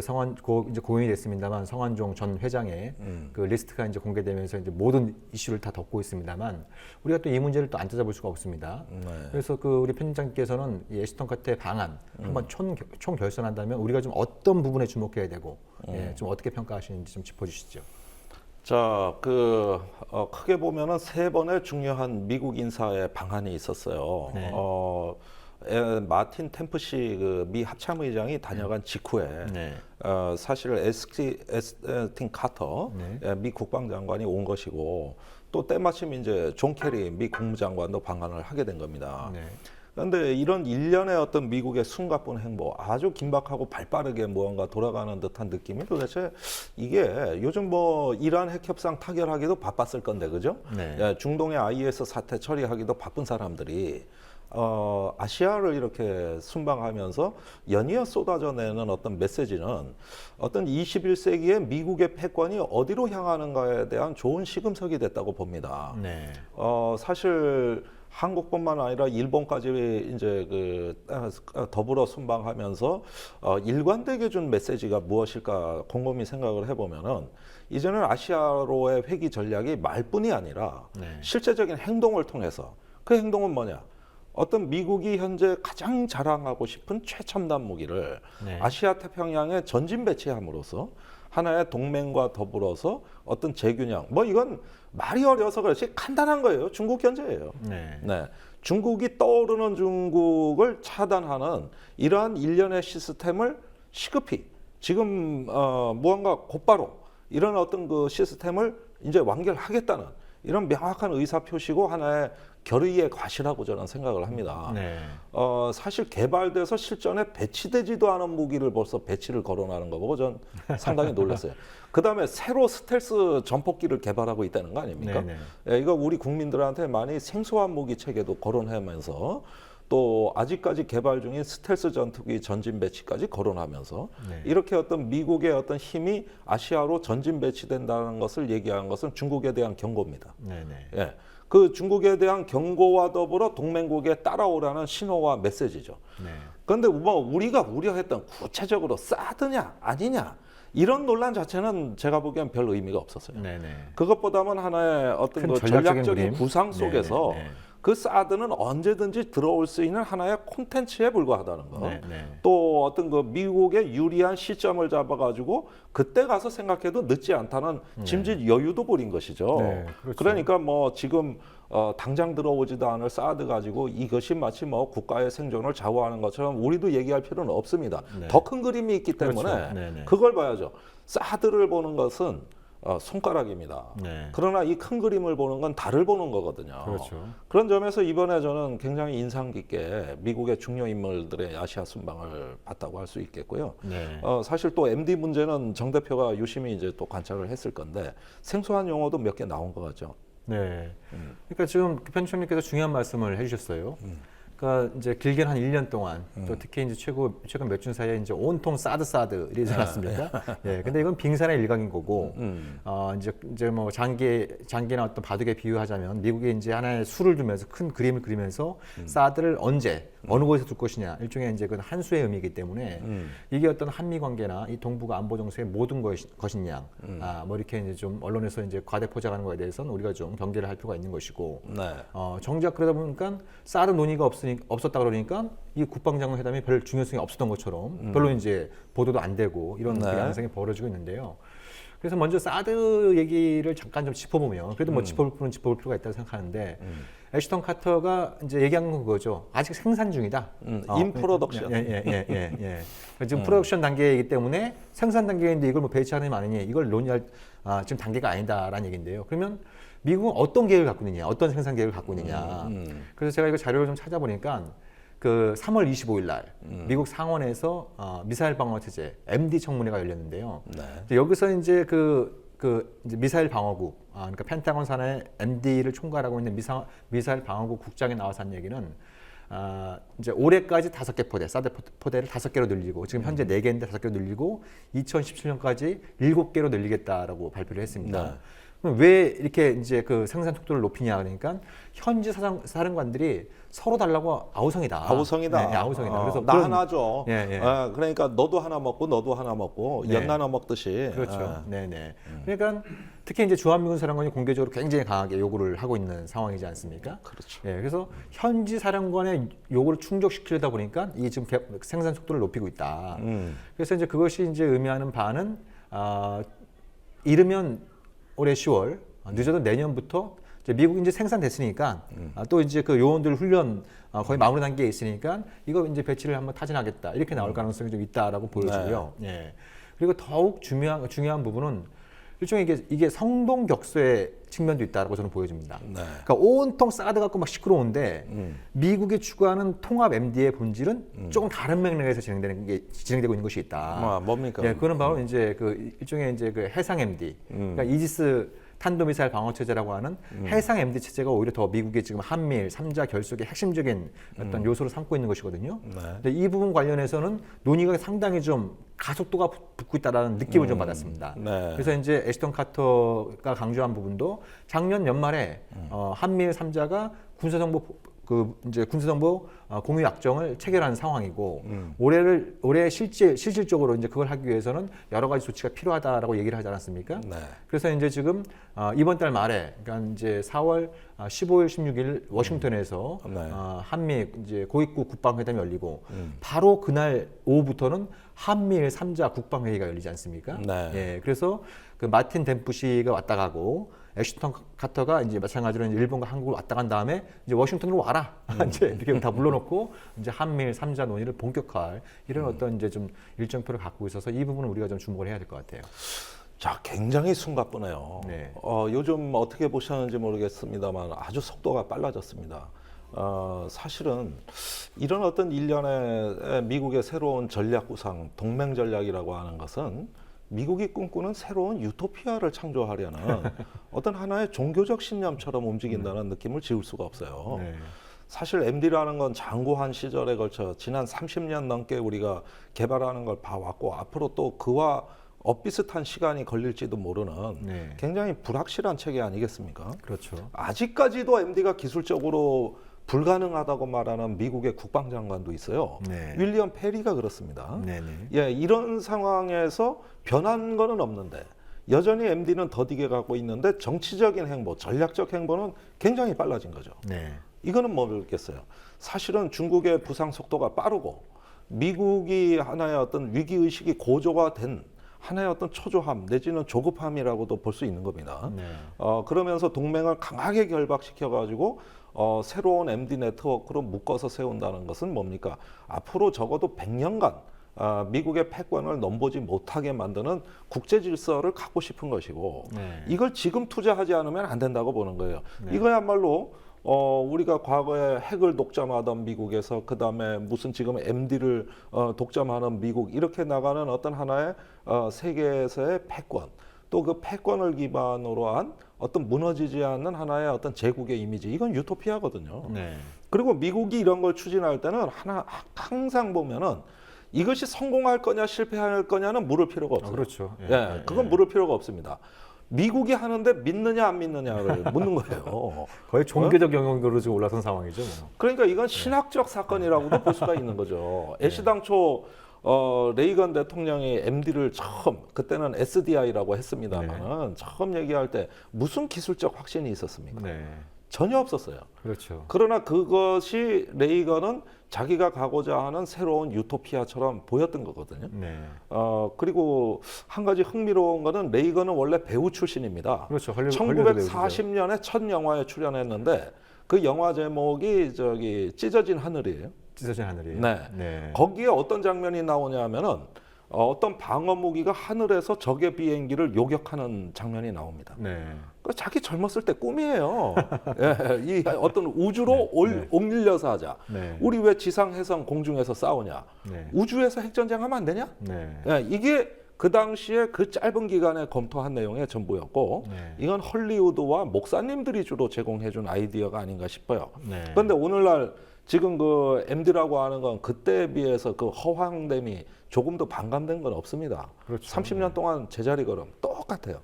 E: 이제 공연이 됐습니다만 성완종 전 회장의 그 리스트가 이제 공개되면서 이제 모든 이슈를 다 덮고 있습니다만 우리가 또 이 문제를 또 안 찾아볼 수가 없습니다. 그래서 그 우리 편집장께서는 이 애쉬턴 카터의 방안 한번 총 결선한다면 우리가 좀 어떤 부분에 주목해야 되고 좀 어떻게 평가하시는지 좀 짚어주시죠.
F: 자, 크게 보면은 3번의 중요한 미국 인사의 방안이 있었어요.
E: 네.
F: 마틴 템프시 그 미 합참의장이 다녀간 직후에 사실 에스틴 카터 미 국방장관이 온 것이고 또 때마침 이제 존 케리 미 국무장관도 방한을 하게 된 겁니다. 그런데 이런 일련의 어떤 미국의 숨가쁜 행보, 아주 긴박하고 발빠르게 무언가 돌아가는 듯한 느낌이 도대체 이게 요즘 뭐 이란 핵협상 타결하기도 바빴을 건데, 그죠? 예, 중동의 IS 사태 처리하기도 바쁜 사람들이 아시아를 이렇게 순방하면서 연이어 쏟아져내는 어떤 메시지는 어떤 21세기의 미국의 패권이 어디로 향하는가에 대한 좋은 시금석이 됐다고 봅니다. 사실 한국뿐만 아니라 일본까지 이제 더불어 순방하면서 일관되게 준 메시지가 무엇일까 곰곰이 생각을 해보면은 이제는 아시아로의 회귀 전략이 말뿐이 아니라 실제적인 행동을 통해서 그 행동은 뭐냐? 어떤 미국이 현재 가장 자랑하고 싶은 최첨단 무기를 아시아 태평양에 전진 배치함으로써 하나의 동맹과 더불어서 어떤 재균형, 뭐 이건 말이 어려서 그렇지 간단한 거예요. 중국 견제예요. 네. 중국이 떠오르는 중국을 차단하는 이러한 일련의 시스템을 시급히 지금 무언가 곧바로 이런 어떤 그 시스템을 이제 완결하겠다는 이런 명확한 의사 표시고 하나의 결의의 과시라고 저는 생각을 합니다. 사실 개발돼서 실전에 배치되지도 않은 무기를 벌써 배치를 거론하는 거 보고 전 상당히 놀랐어요. 그다음에 새로 스텔스 전폭기를 개발하고 있다는 거 아닙니까? 예, 이거 우리 국민들한테 많이 생소한 무기 체계도 거론하면서 또 아직까지 개발 중인 스텔스 전투기 전진 배치까지 거론하면서 이렇게 어떤 미국의 어떤 힘이 아시아로 전진 배치된다는 것을 얘기하는 것은 중국에 대한 경고입니다. 예, 그 중국에 대한 경고와 더불어 동맹국에 따라오라는 신호와 메시지죠. 그런데 뭐 우리가 우려했던 구체적으로 사드냐 아니냐 이런 논란 자체는 제가 보기엔 별 의미가 없었어요. 그것보다는 하나의 어떤 그 전략적인 구상 속에서 그 사드는 언제든지 들어올 수 있는 하나의 콘텐츠에 불과하다는 거. 또 어떤 그 미국의 유리한 시점을 잡아가지고 그때 가서 생각해도 늦지 않다는 짐짓 여유도 부린 것이죠.
E: 그렇죠.
F: 그러니까 뭐 지금 당장 들어오지도 않을 사드 가지고 이것이 마치 뭐 국가의 생존을 좌우하는 것처럼 우리도 얘기할 필요는 없습니다. 더 큰 그림이 있기 때문에 그걸 봐야죠. 사드를 보는 것은 손가락입니다. 그러나 이 큰 그림을 보는 건 달을 보는 거거든요. 그런 점에서 이번에 저는 굉장히 인상 깊게 미국의 중요 인물들의 아시아 순방을 봤다고 할 수 있겠고요. 사실 또 MD 문제는 정 대표가 유심히 이제 또 관찰을 했을 건데 생소한 용어도 몇 개 나온 것 같죠.
E: 그러니까 지금 편집장님께서 중요한 말씀을 해주셨어요. 그러니까 이제 길게는 한 1년 동안 또 특히 이제 최근 몇 주 사이에 이제 온통 사드 이러지 않았습니까? 근데 이건 빙산의 일각인 거고, 이제 뭐 장기나 어떤 바둑에 비유하자면 미국이 이제 하나의 수를 두면서 큰 그림을 그리면서 사드를 언제 어느 곳에 둘 것이냐 일종의 이제 그 한 수의 의미이기 때문에 이게 어떤 한미 관계나 이 동북아 안보 정세의 모든 것이냐, 뭐 이렇게 이제 좀 언론에서 이제 과대 포장하는 거에 대해서는 우리가 좀 경계를 할 필요가 있는 것이고, 정작 그러다 보니까 사드 논의가 없었다 그러니까 이 국방장관 회담이 별 중요성이 없었던 것처럼 별로 이제 보도도 안 되고 이런 양상이 벌어지고 있는데요. 그래서 먼저 사드 얘기를 잠깐 좀 짚어보면 그래도 뭐 짚어볼 필요가 있다고 생각하는데 애쉬턴 카터가 이제 얘기한 건 그거죠. 아직 생산 중이다.
F: 인 프로덕션.
E: 지금 프로덕션 단계이기 때문에 생산 단계인데 이걸 뭐 배치하느냐 마느냐 이걸 논의할 지금 단계가 아니다라는 얘기인데요. 그러면 미국은 어떤 계획을 갖고 있느냐, 어떤 생산 계획을 갖고 있느냐. 그래서 제가 이거 자료를 좀 찾아보니까 그 3월 25일 날 미국 상원에서 미사일 방어 체제 MD 청문회가 열렸는데요. 여기서 이제 이제 미사일 방어국, 그러니까 펜타곤 산하의 MD를 총괄하고 있는 미사일 방어국 국장이 나와서 한 얘기는 이제 올해까지 5개 포대, 사드 포대를 5개로 늘리고 지금 현재 4개인데 5개로 늘리고 2017년까지 7개로 늘리겠다라고 발표를 했습니다. 그럼 왜 이렇게 이제 그 생산 속도를 높이냐 그러니까 현지 사령관들이 서로 달라고 아우성이다.
F: 아우성이다.
E: 그래서
F: 나 하나죠. 그러니까 너도 하나 먹고 너도 하나 먹고 연 나눠 먹듯이.
E: 그렇죠. 그러니까 특히 이제 주한미군 사령관이 공개적으로 굉장히 강하게 요구를 하고 있는 상황이지 않습니까?
F: 그렇죠.
E: 그래서 현지 사령관의 요구를 충족시키려다 보니까 이 지금 생산 속도를 높이고 있다. 그래서 이제 그것이 이제 의미하는 바는 이르면 올해 10월, 늦어도 내년부터 이제 미국이 이제 생산됐으니까 또 이제 그 요원들 훈련 거의 마무리 단계에 있으니까 이거 이제 배치를 한번 타진하겠다 이렇게 나올 가능성이 좀 있다라고 보여지고요. 그리고 더욱 중요한 부분은 일종의 이게 성동격소의 측면도 있다라고 저는 보여집니다. 그러니까 온통 사드 갖고 막 시끄러운데 미국이 추구하는 통합 MD의 본질은 조금 다른 맥락에서 진행되고 있는 것이 있다.
F: 뭡니까?
E: 그거는 바로 이제 그 일종의 이제 그 해상 MD, 그러니까 이지스 탄도미사일 방어 체제라고 하는 해상 MD 체제가 오히려 더 미국의 지금 한미일 3자 결속의 핵심적인 어떤 요소를 삼고 있는 것이거든요. 근데 이 부분 관련해서는 논의가 상당히 좀 가속도가 붙고 있다는 느낌을 좀 받았습니다. 그래서 이제 애쉬턴 카터가 강조한 부분도 작년 연말에 한미일 3자가 군사정보 군사정보 공유 약정을 체결한 상황이고 올해 실질적으로 이제 그걸 하기 위해서는 여러 가지 조치가 필요하다라고 얘기를 하지 않았습니까?
F: 네.
E: 그래서 이제 지금 이번 달 말에 그러니까 이제 4월 15일, 16일 워싱턴에서
F: 네.
E: 한미 이제 고위급 국방회담이 열리고 바로 그날 오후부터는 한미일 3자 국방회의가 열리지 않습니까?
F: 네.
E: 예, 그래서 그 마틴 덴푸시가 왔다 가고 애슈턴 카터가 이제 마찬가지로 이제 일본과 한국을 왔다 간 다음에 이제 워싱턴으로 와라 이제 이렇게 다 불러놓고 이제 한미일 3자 논의를 본격화할 이런 어떤 이제 좀 일정표를 갖고 있어서 이 부분은 우리가 좀 주목을 해야 될 것 같아요.
F: 자, 굉장히 숨가쁘네요.
E: 네.
F: 요즘 어떻게 보셨는지 모르겠습니다만 아주 속도가 빨라졌습니다. 사실은 이런 어떤 일련의 미국의 새로운 전략 구상, 동맹 전략이라고 하는 것은 미국이 꿈꾸는 새로운 유토피아를 창조하려는 어떤 하나의 종교적 신념처럼 움직인다는 느낌을 지울 수가 없어요.
E: 네.
F: 사실 MD라는 건 장고한 시절에 걸쳐 지난 30년 넘게 우리가 개발하는 걸 봐왔고 앞으로 또 그와 엇비슷한 시간이 걸릴지도 모르는
E: 네.
F: 굉장히 불확실한 체계 아니겠습니까?
E: 그렇죠.
F: 아직까지도 MD가 기술적으로 불가능하다고 말하는 미국의 국방장관도 있어요.
E: 네.
F: 윌리엄 페리가 그렇습니다.
E: 네네.
F: 예, 이런 상황에서 변한 거는 없는데 여전히 MD는 더디게 가고 있는데 정치적인 행보, 전략적 행보는 굉장히 빨라진 거죠.
E: 네.
F: 이거는 뭐겠어요? 사실은 중국의 부상 속도가 빠르고 미국이 하나의 어떤 위기 의식이 고조가 된 하나의 어떤 초조함 내지는 조급함이라고도 볼 수 있는 겁니다.
E: 네.
F: 그러면서 동맹을 강하게 결박시켜 가지고 새로운 MD 네트워크로 묶어서 세운다는 것은 뭡니까? 앞으로 적어도 100년간 미국의 패권을 넘보지 못하게 만드는 국제 질서를 갖고 싶은 것이고
E: 네.
F: 이걸 지금 투자하지 않으면 안 된다고 보는 거예요.
E: 네.
F: 이거야말로 우리가 과거에 핵을 독점하던 미국에서 그 다음에 무슨 지금 MD를 독점하는 미국 이렇게 나가는 어떤 하나의 세계에서의 패권 또 그 패권을 기반으로 한 어떤 무너지지 않는 하나의 어떤 제국의 이미지 이건 유토피아거든요.
E: 네.
F: 그리고 미국이 이런 걸 추진할 때는 항상 보면은 이것이 성공할 거냐 실패할 거냐는 물을 필요가 없어요.
E: 그렇죠.
F: 예, 그건 물을 필요가 없습니다. 미국이 하는데 믿느냐 안 믿느냐를 묻는 거예요.
E: 거의 종교적 영역으로 지금 올라선 상황이죠. 뭐.
F: 그러니까 이건 신학적 사건이라고도 볼 수가 있는 거죠. 애시당초 레이건 대통령이 MD를 처음 그때는 SDI라고 했습니다만은 처음 얘기할 때 무슨 기술적 확신이 있었습니까?
E: 네.
F: 전혀 없었어요.
E: 그렇죠.
F: 그러나 그것이 레이건은 자기가 가고자 하는 새로운 유토피아처럼 보였던 거거든요.
E: 네.
F: 그리고 한 가지 흥미로운 거는 레이건은 원래 배우 출신입니다.
E: 그렇죠.
F: 1940년에 첫 영화에 출연했는데 그 영화 제목이 찢어진 하늘이에요.
E: 찢어진 하늘이.
F: 네.
E: 네.
F: 거기에 어떤 장면이 나오냐면은 어떤 방어 무기가 하늘에서 적의 비행기를 요격하는 장면이 나옵니다.
E: 네.
F: 그 자기 젊었을 때 꿈이에요. 예, 이 어떤 우주로 옮길려서 하자.
E: 네.
F: 우리 왜 지상, 해상, 공중에서 싸우냐?
E: 네.
F: 우주에서 핵전쟁하면 안 되냐?
E: 네.
F: 예, 이게 그 당시에 그 짧은 기간에 검토한 내용의 전부였고
E: 네.
F: 이건 헐리우드와 목사님들이 주로 제공해준 아이디어가 아닌가 싶어요.
E: 네.
F: 그런데 오늘날 지금 그 MD라고 하는 건 그때에 비해서 그 허황됨이 조금 더 반감된 건 없습니다.
E: 그렇죠.
F: 30년 동안 제자리 걸음 똑같아요.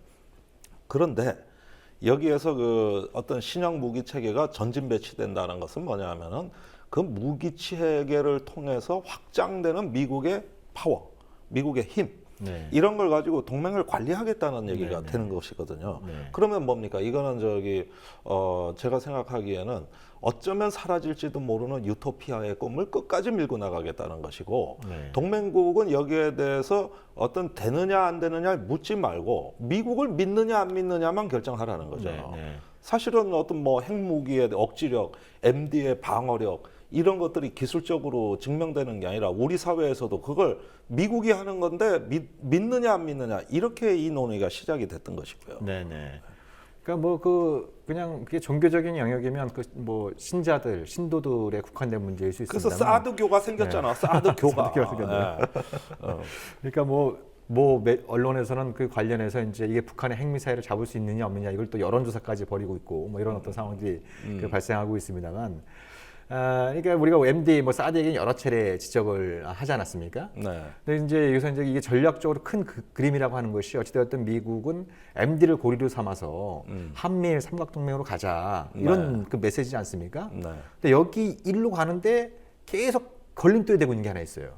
F: 그런데 여기에서 그 어떤 신형 무기 체계가 전진 배치된다는 것은 뭐냐면은 그 무기 체계를 통해서 확장되는 미국의 파워, 미국의 힘
E: 네.
F: 이런 걸 가지고 동맹을 관리하겠다는 얘기가
E: 네, 네.
F: 되는 것이거든요.
E: 네.
F: 그러면 뭡니까? 이거는 제가 생각하기에는 어쩌면 사라질지도 모르는 유토피아의 꿈을 끝까지 밀고 나가겠다는 것이고
E: 네.
F: 동맹국은 여기에 대해서 어떤 되느냐 안 되느냐를 묻지 말고 미국을 믿느냐 안 믿느냐만 결정하라는 거죠.
E: 네. 네.
F: 사실은 어떤 뭐 핵무기의 억지력, MD의 방어력 이런 것들이 기술적으로 증명되는 게 아니라 우리 사회에서도 그걸 미국이 하는 건데 믿느냐 안 믿느냐 이렇게 이 논의가 시작이 됐던 것이고요.
E: 네네. 그러니까 그냥 그게 종교적인 영역이면 신자들, 신도들에 국한된 문제일 수 있습니다.
F: 그래서 사드교가 생겼잖아. 사드교가.
E: 사드교가 생겼네요. 그러니까 언론에서는 그 관련해서 이제 이게 북한의 핵미사일을 잡을 수 있느냐 없느냐 이걸 또 여론조사까지 벌이고 있고 뭐 이런 어떤 상황들이 발생하고 있습니다만 그러니까 우리가 MD, 뭐 사드에게 여러 차례 지적을 하지 않았습니까?
F: 네.
E: 근데 이제 여기서 이제 이게 전략적으로 큰 그림이라고 하는 것이 어찌되었든 미국은 MD를 고리로 삼아서 한미일 삼각동맹으로 가자 이런 그 메시지지 않습니까?
F: 네.
E: 근데 여기 일로 가는데 계속 걸림돌이 되고 있는 게 하나 있어요.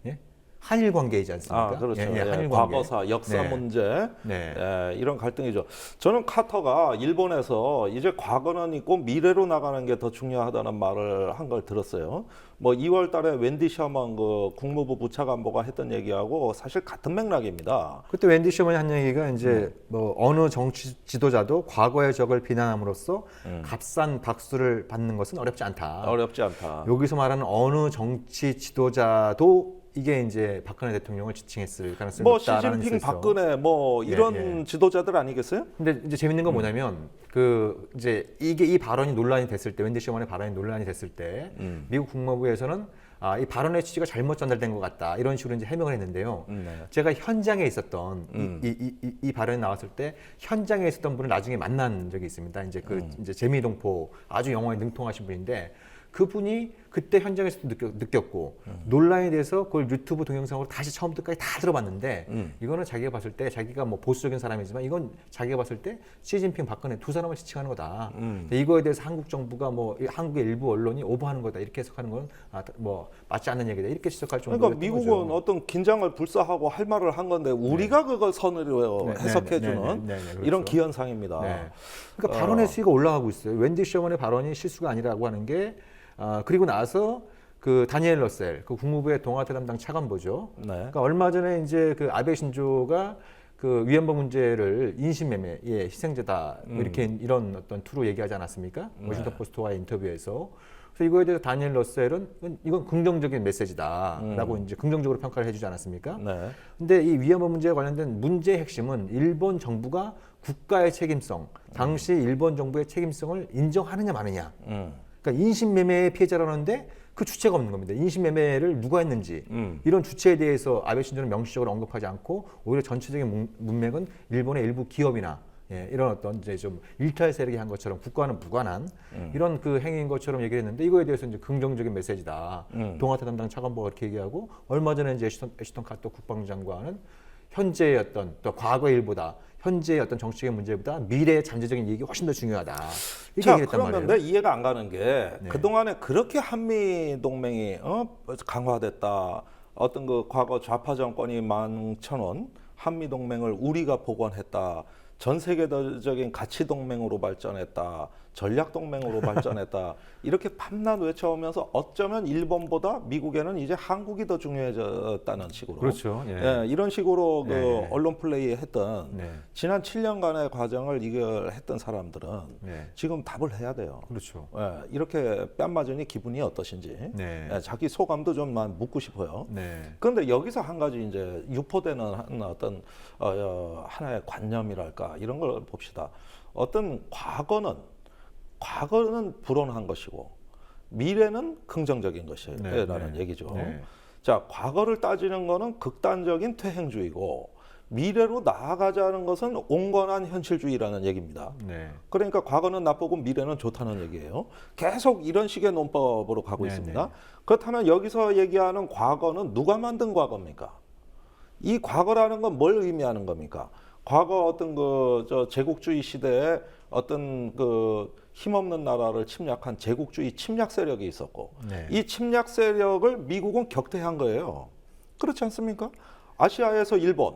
E: 예? 한일 관계이지 않습니까?
F: 그렇죠.
E: 예, 한일 관계.
F: 과거사, 역사
E: 네.
F: 문제,
E: 네.
F: 이런 갈등이죠. 저는 카터가 일본에서 이제 과거는 있고 미래로 나가는 게 더 중요하다는 말을 한 걸 들었어요. 뭐 2월 달에 웬디 셔먼 그 국무부 부차관보가 했던 얘기하고 사실 같은 맥락입니다.
E: 그때 웬디 셔먼이 한 얘기가 이제 뭐 어느 정치 지도자도 과거의 적을 비난함으로써 값싼 박수를 받는 것은 어렵지 않다.
F: 어렵지 않다.
E: 여기서 말하는 어느 정치 지도자도 이게 이제 박근혜 대통령을 지칭했을 가능성이
F: 뭐
E: 높다라는
F: 시진핑,
E: 있었어.
F: 박근혜 뭐 이런
E: 예.
F: 지도자들 아니겠어요?
E: 근데 이제 재밌는 건 뭐냐면 그 이제 이게 이 발언이 논란이 됐을 때 웬디 셔먼의 발언이 논란이 됐을 때 미국 국무부에서는 이 발언의 취지가 잘못 전달된 것 같다 이런 식으로 이제 해명을 했는데요. 제가 현장에 있었던 이 발언이 나왔을 때 현장에 있었던 분을 나중에 만난 적이 있습니다. 이제 그 이제 재미동포 아주 영어에 능통하신 분인데 그분이 그때 현장에서도 느꼈고 논란에 대해서 그걸 유튜브 동영상으로 다시 처음부터까지 다 들어봤는데 이거는 자기가 봤을 때 자기가 뭐 보수적인 사람이지만 이건 자기가 봤을 때 시진핑, 박근혜 두 사람을 지칭하는 거다. 이거에 대해서 한국 정부가 뭐 한국의 일부 언론이 오버하는 거다 이렇게 해석하는 건 뭐 맞지 않는 얘기다 이렇게 지적할 정도로
F: 그러니까 미국은 어떤 긴장을 불사하고 할 말을 한 건데 우리가 그걸 선으로 해석해주는
E: 그렇죠.
F: 이런 기현상입니다.
E: 네. 그러니까 발언의 수위가 올라가고 있어요. 웬디 셔먼의 발언이 실수가 아니라고 하는 게 그리고 나서 그 다니엘 러셀 그 국무부의 동아태 담당 차관보죠.
F: 네.
E: 그러니까 얼마 전에 이제 그 아베 신조가 그 위안부 문제를 인신매매의 희생자다 이렇게 이런 어떤 투로 얘기하지 않았습니까? 워싱턴 포스트와의 인터뷰에서. 그래서 이거에 대해서 다니엘 러셀은 이건 긍정적인 메시지다라고 이제 긍정적으로 평가를 해주지 않았습니까?
F: 네.
E: 근데 이 위안부 문제에 관련된 문제의 핵심은 일본 정부가 국가의 책임성, 당시 일본 정부의 책임성을 인정하느냐 마느냐. 그러니까 인신매매의 피해자라는데 그 주체가 없는 겁니다. 인신매매를 누가 했는지 이런 주체에 대해서 아베 신조는 명시적으로 언급하지 않고 오히려 전체적인 문맥은 일본의 일부 기업이나 이런 어떤 이제 좀 일탈 세력이 한 것처럼 국가와는 무관한 이런 그 행위인 것처럼 얘기를 했는데 이거에 대해서 이제 긍정적인 메시지다. 동아태 담당 차관보가 그렇게 얘기하고 얼마 전에 이제 애슈턴 카터 국방장관은 현재의 어떤 또 과거의 일보다 현재의 어떤 정치적인 문제보다 미래의 잠재적인 이익이 훨씬 더 중요하다. 이렇게
F: 자,
E: 얘기했단 말이에요.
F: 그런데 이해가 안 가는 게 그동안에 그렇게 한미 동맹이 강화됐다. 어떤 그 과거 좌파 정권이 망쳐놓은 한미 동맹을 우리가 복원했다. 전 세계적인 가치 동맹으로 발전했다. 전략 동맹으로 발전했다. 이렇게 밤낮 외쳐오면서 어쩌면 일본보다 미국에는 이제 한국이 더 중요해졌다는 식으로.
E: 그렇죠.
F: 이런 식으로 그 언론 플레이 했던
E: 네.
F: 지난 7년간의 과정을 이걸 했던 사람들은 지금 답을 해야 돼요.
E: 그렇죠.
F: 이렇게 뺨 맞으니 기분이 어떠신지 자기 소감도 좀 묻고 싶어요. 그런데 여기서 한 가지 이제 유포되는 어떤 하나의 관념이랄까 이런 걸 봅시다. 어떤 과거는 불온한 것이고 미래는 긍정적인 것이라는 얘기죠. 자, 과거를 따지는 거는 극단적인 퇴행주의고 미래로 나아가자는 것은 온건한 현실주의라는 얘기입니다. 그러니까 과거는 나쁘고 미래는 좋다는 얘기예요. 계속 이런 식의 논법으로 가고 있습니다. 그렇다면 여기서 얘기하는 과거는 누가 만든 과거입니까? 이 과거라는 건 뭘 의미하는 겁니까? 과거 어떤 저 제국주의 시대에 어떤 그 힘없는 나라를 침략한 제국주의 침략 세력이 있었고 이 침략 세력을 미국은 격퇴한 거예요. 그렇지 않습니까? 아시아에서 일본,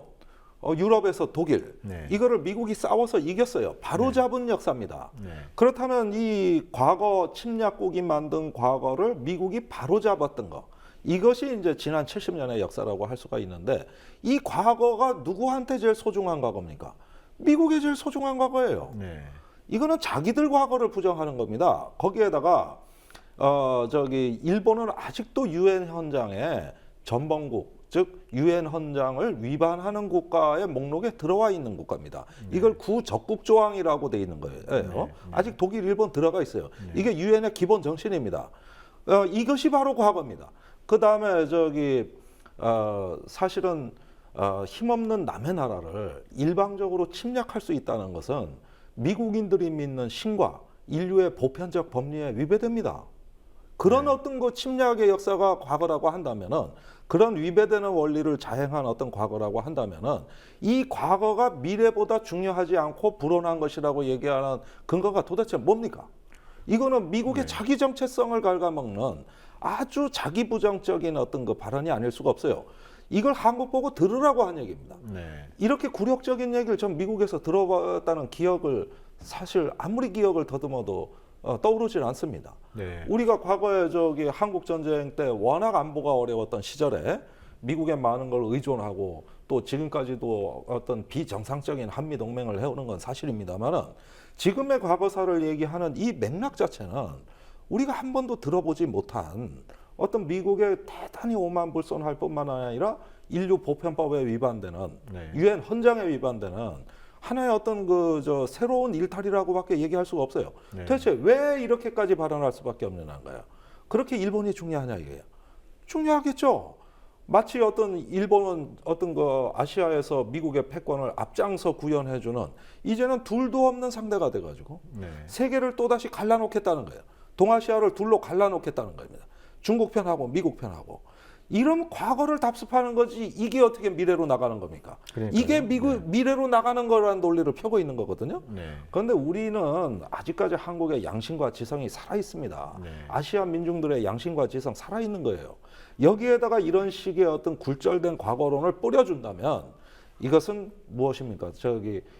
F: 유럽에서 독일 이거를 미국이 싸워서 이겼어요. 바로 잡은 역사입니다. 그렇다면 이 과거 침략국이 만든 과거를 미국이 바로 잡았던 거 이것이 이제 지난 70년의 역사라고 할 수가 있는데 이 과거가 누구한테 제일 소중한 과거입니까? 미국에 제일 소중한 과거예요. 이거는 자기들 과거를 부정하는 겁니다. 거기에다가 일본은 아직도 유엔 현장에 전범국 즉 유엔 헌장을 위반하는 국가의 목록에 들어와 있는 국가입니다. 이걸 구적국 조항이라고 돼 있는 거예요. 아직 독일, 일본 들어가 있어요. 이게 유엔의 기본 정신입니다. 이것이 바로 과거입니다. 그 다음에 사실은 힘없는 남의 나라를 일방적으로 침략할 수 있다는 것은 미국인들이 믿는 신과 인류의 보편적 법리에 위배됩니다. 그런 어떤 그 침략의 역사가 과거라고 한다면은 그런 위배되는 원리를 자행한 어떤 과거라고 한다면은 이 과거가 미래보다 중요하지 않고 불온한 것이라고 얘기하는 근거가 도대체 뭡니까? 이거는 미국의 자기 정체성을 갉아먹는 아주 자기 부정적인 어떤 그 발언이 아닐 수가 없어요. 이걸 한국 보고 들으라고 한 얘기입니다. 이렇게 굴욕적인 얘기를 전 미국에서 들어봤다는 기억을 사실 아무리 기억을 더듬어도 떠오르질 않습니다. 우리가 과거에 저기 한국 전쟁 때 워낙 안보가 어려웠던 시절에 미국에 많은 걸 의존하고 또 지금까지도 어떤 비정상적인 한미 동맹을 해오는 건 사실입니다만은 지금의 과거사를 얘기하는 이 맥락 자체는 우리가 한 번도 들어보지 못한 어떤 미국의 대단히 오만불손할 뿐만 아니라 인류 보편법에 위반되는 유엔 헌장에 위반되는 하나의 어떤 그 새로운 일탈이라고밖에 얘기할 수가 없어요. 도대체 왜 이렇게까지 발언할 수밖에 없는 건가요? 그렇게 일본이 중요하냐 이게요? 중요하겠죠. 마치 어떤 일본은 어떤 그 아시아에서 미국의 패권을 앞장서 구현해주는 이제는 둘도 없는 상대가 돼가지고 세계를 또다시 갈라놓겠다는 거예요. 동아시아를 둘로 갈라놓겠다는 겁니다. 중국 편하고 미국 편하고. 이런 과거를 답습하는 거지 이게 어떻게 미래로 나가는 겁니까? 그러니까요. 이게 미래로 나가는 거라는 논리를 펴고 있는 거거든요. 그런데 우리는 아직까지 한국의 양심과 지성이 살아있습니다. 아시아 민중들의 양심과 지성 살아있는 거예요. 여기에다가 이런 식의 어떤 굴절된 과거론을 뿌려준다면 이것은 무엇입니까?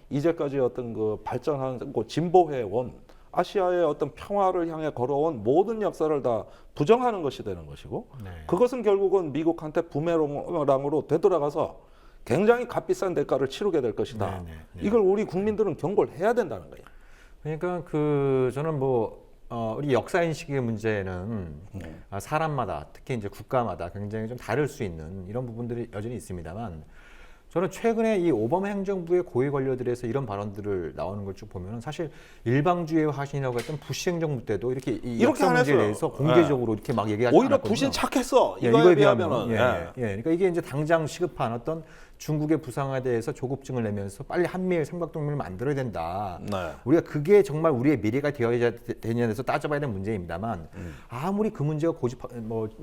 F: 이제까지 어떤 그 발전하고 진보해온 아시아의 어떤 평화를 향해 걸어온 모든 역사를 다 부정하는 것이 되는 것이고 그것은 결국은 미국한테 부메랑으로 되돌아가서 굉장히 값비싼 대가를 치르게 될 것이다. 이걸 우리 국민들은 경고를 해야 된다는 거예요.
E: 그러니까 저는 우리 역사 인식의 문제는 사람마다 특히 이제 국가마다 굉장히 좀 다를 수 있는 이런 부분들이 여전히 있습니다만 저는 최근에 이 오바마 행정부의 고위 관료들에서 이런 발언들을 나오는 걸 쭉 보면 사실 일방주의 화신이라고 했던 부시 행정부 때도 이렇게 이 역사 문제에 대해서 공개적으로 이렇게 막 얘기하지 않았거든요.
F: 오히려 부신 착했어. 이거에 비하면은.
E: 그러니까 이게 이제 당장 시급한 어떤 중국의 부상에 대해서 조급증을 내면서 빨리 한미일 삼각동맹을 만들어야 된다. 우리가 그게 정말 우리의 미래가 되어야 되냐에 대해서 따져봐야 되는 문제입니다만 아무리 그 문제가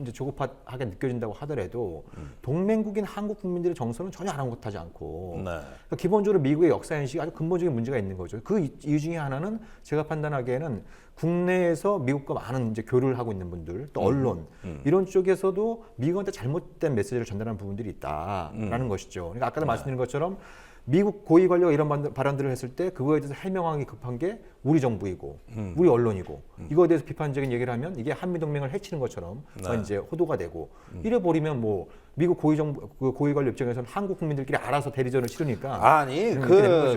E: 이제 조급하게 느껴진다고 하더라도 동맹국인 한국 국민들의 정서는 전혀 아랑곳하지 않고 그러니까 기본적으로 미국의 역사 인식이 아주 근본적인 문제가 있는 거죠. 그 이유 중에 하나는 제가 판단하기에는 국내에서 미국과 많은 이제 교류를 하고 있는 분들, 또 언론 이런 쪽에서도 미국한테 잘못된 메시지를 전달하는 부분들이 있다라는 것이죠. 그러니까 아까도 말씀드린 것처럼 미국 고위 관료가 이런 발언들을 했을 때 그거에 대해서 해명하기 급한 게 우리 정부이고 우리 언론이고 이거에 대해서 비판적인 얘기를 하면 이게 한미 동맹을 해치는 것처럼 이제 호도가 되고 이래 버리면 미국 고위 관료 입장에서는 한국 국민들끼리 알아서 대리전을 치르니까
F: 아니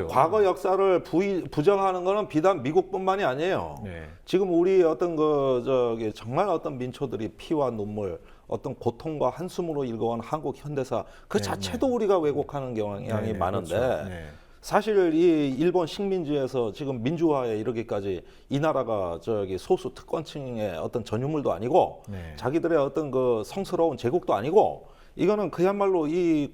F: 과거 역사를 부정하는 거는 비단 미국뿐만이 아니에요. 지금 우리 어떤 정말 어떤 민초들이 피와 눈물 어떤 고통과 한숨으로 읽어온 한국 현대사 그 자체도 우리가 왜곡하는 경향이 많은데 그렇죠. 사실 이 일본 식민지에서 지금 민주화에 이르기까지 이 나라가 소수 특권층의 어떤 전유물도 아니고 자기들의 어떤 그 성스러운 제국도 아니고 이거는 그야말로 이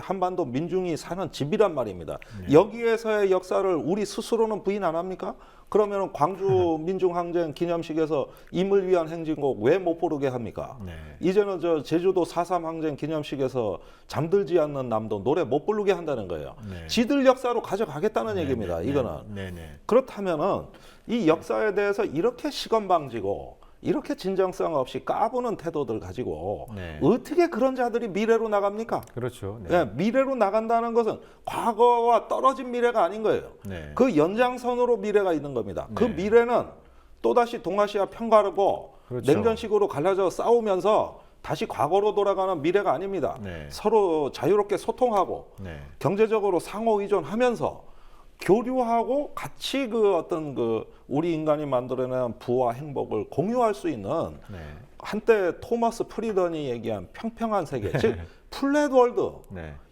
F: 한반도 민중이 사는 집이란 말입니다. 여기에서의 역사를 우리 스스로는 부인 안 합니까? 그러면 광주 민중항쟁 기념식에서 임을 위한 행진곡 왜 못 부르게 합니까? 이제는 제주도 4.3 항쟁 기념식에서 잠들지 않는 남도 노래 못 부르게 한다는 거예요. 지들 역사로 가져가겠다는 얘기입니다. 이거는. 그렇다면은 이 역사에 대해서 이렇게 시건방지고 이렇게 진정성 없이 까부는 태도들 가지고 어떻게 그런 자들이 미래로 나갑니까?
E: 그렇죠.
F: 미래로 나간다는 것은 과거와 떨어진 미래가 아닌 거예요. 그 연장선으로 미래가 있는 겁니다. 그 미래는 또다시 동아시아 평가르고 그렇죠. 냉전식으로 갈라져 싸우면서 다시 과거로 돌아가는 미래가 아닙니다. 서로 자유롭게 소통하고 경제적으로 상호 의존하면서 교류하고 같이 우리 인간이 만들어낸 부와 행복을 공유할 수 있는 한때 토마스 프리던이 얘기한 평평한 세계, 즉 플랫 월드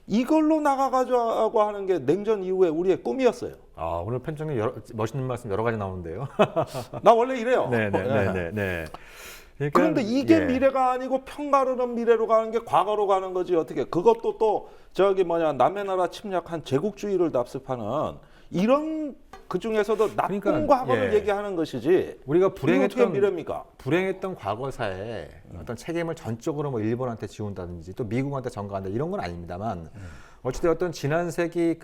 F: 이걸로 나가가지고 하는 게 냉전 이후에 우리의 꿈이었어요.
E: 오늘 편성에 멋있는 말씀 여러 가지 나오는데요.
F: 나 원래 이래요. 그런데 이게 미래가 아니고 평가르는 미래로 가는 게 과거로 가는 거지 어떻게? 그것도 또 남의 나라 침략한 제국주의를 답습하는 이런 그 중에서도 나쁜
E: 그러니까,
F: 과거를
E: 예.
F: 얘기하는 것이지.
E: 우리가
F: 어떻게
E: 불행했던
F: 미래입니까?
E: 불행했던 과거사에 어떤 책임을 전적으로 뭐 일본한테 지운다든지 또 미국한테 전가한다 이런 건 아닙니다만 어찌되었던 지난 세기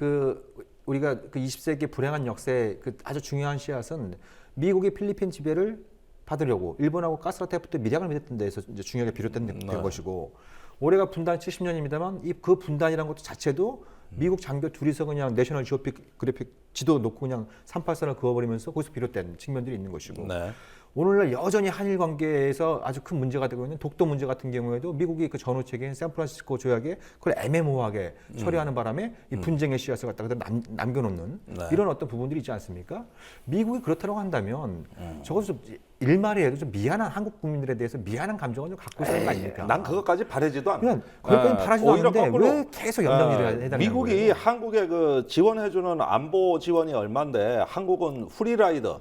E: 우리가 그 20세기 불행한 역사의 그 아주 중요한 씨앗은 미국이 필리핀 지배를 받으려고 일본하고 가스라테프트 밀약을 맺었던 데에서 이제 중요하게 비롯된 것이고 올해가 분단 70년입니다만 그 분단이라는 것도 자체도 미국 장교 둘이서 그냥 내셔널 지오그래픽 지도 놓고 그냥 383을 그어버리면서 거기서 비롯된 측면들이 있는 것이고
F: 네.
E: 오늘날 여전히 한일 관계에서 아주 큰 문제가 되고 있는 독도 문제 같은 경우에도 미국이 그 전후 체계인 샌프란시스코 조약에 그걸 애매모호하게 처리하는 바람에 이 분쟁의 씨앗을 갖다가 남겨놓는
F: 네.
E: 이런 어떤 부분들이 있지 않습니까? 미국이 그렇다고 한다면 적어도 좀 일말이라도 좀 미안한 한국 국민들에 대해서 미안한 감정을 좀 갖고 있는 거 아닙니까?
F: 난 그것까지 바라지도 않아.
E: 그냥 그것까지 바라지도
F: 오히려
E: 않는데
F: 거꾸로,
E: 왜 계속 염려를 해야 되는
F: 미국이
E: 거예요?
F: 한국에 그 지원해주는 안보 지원이 얼마인데 한국은 프리라이더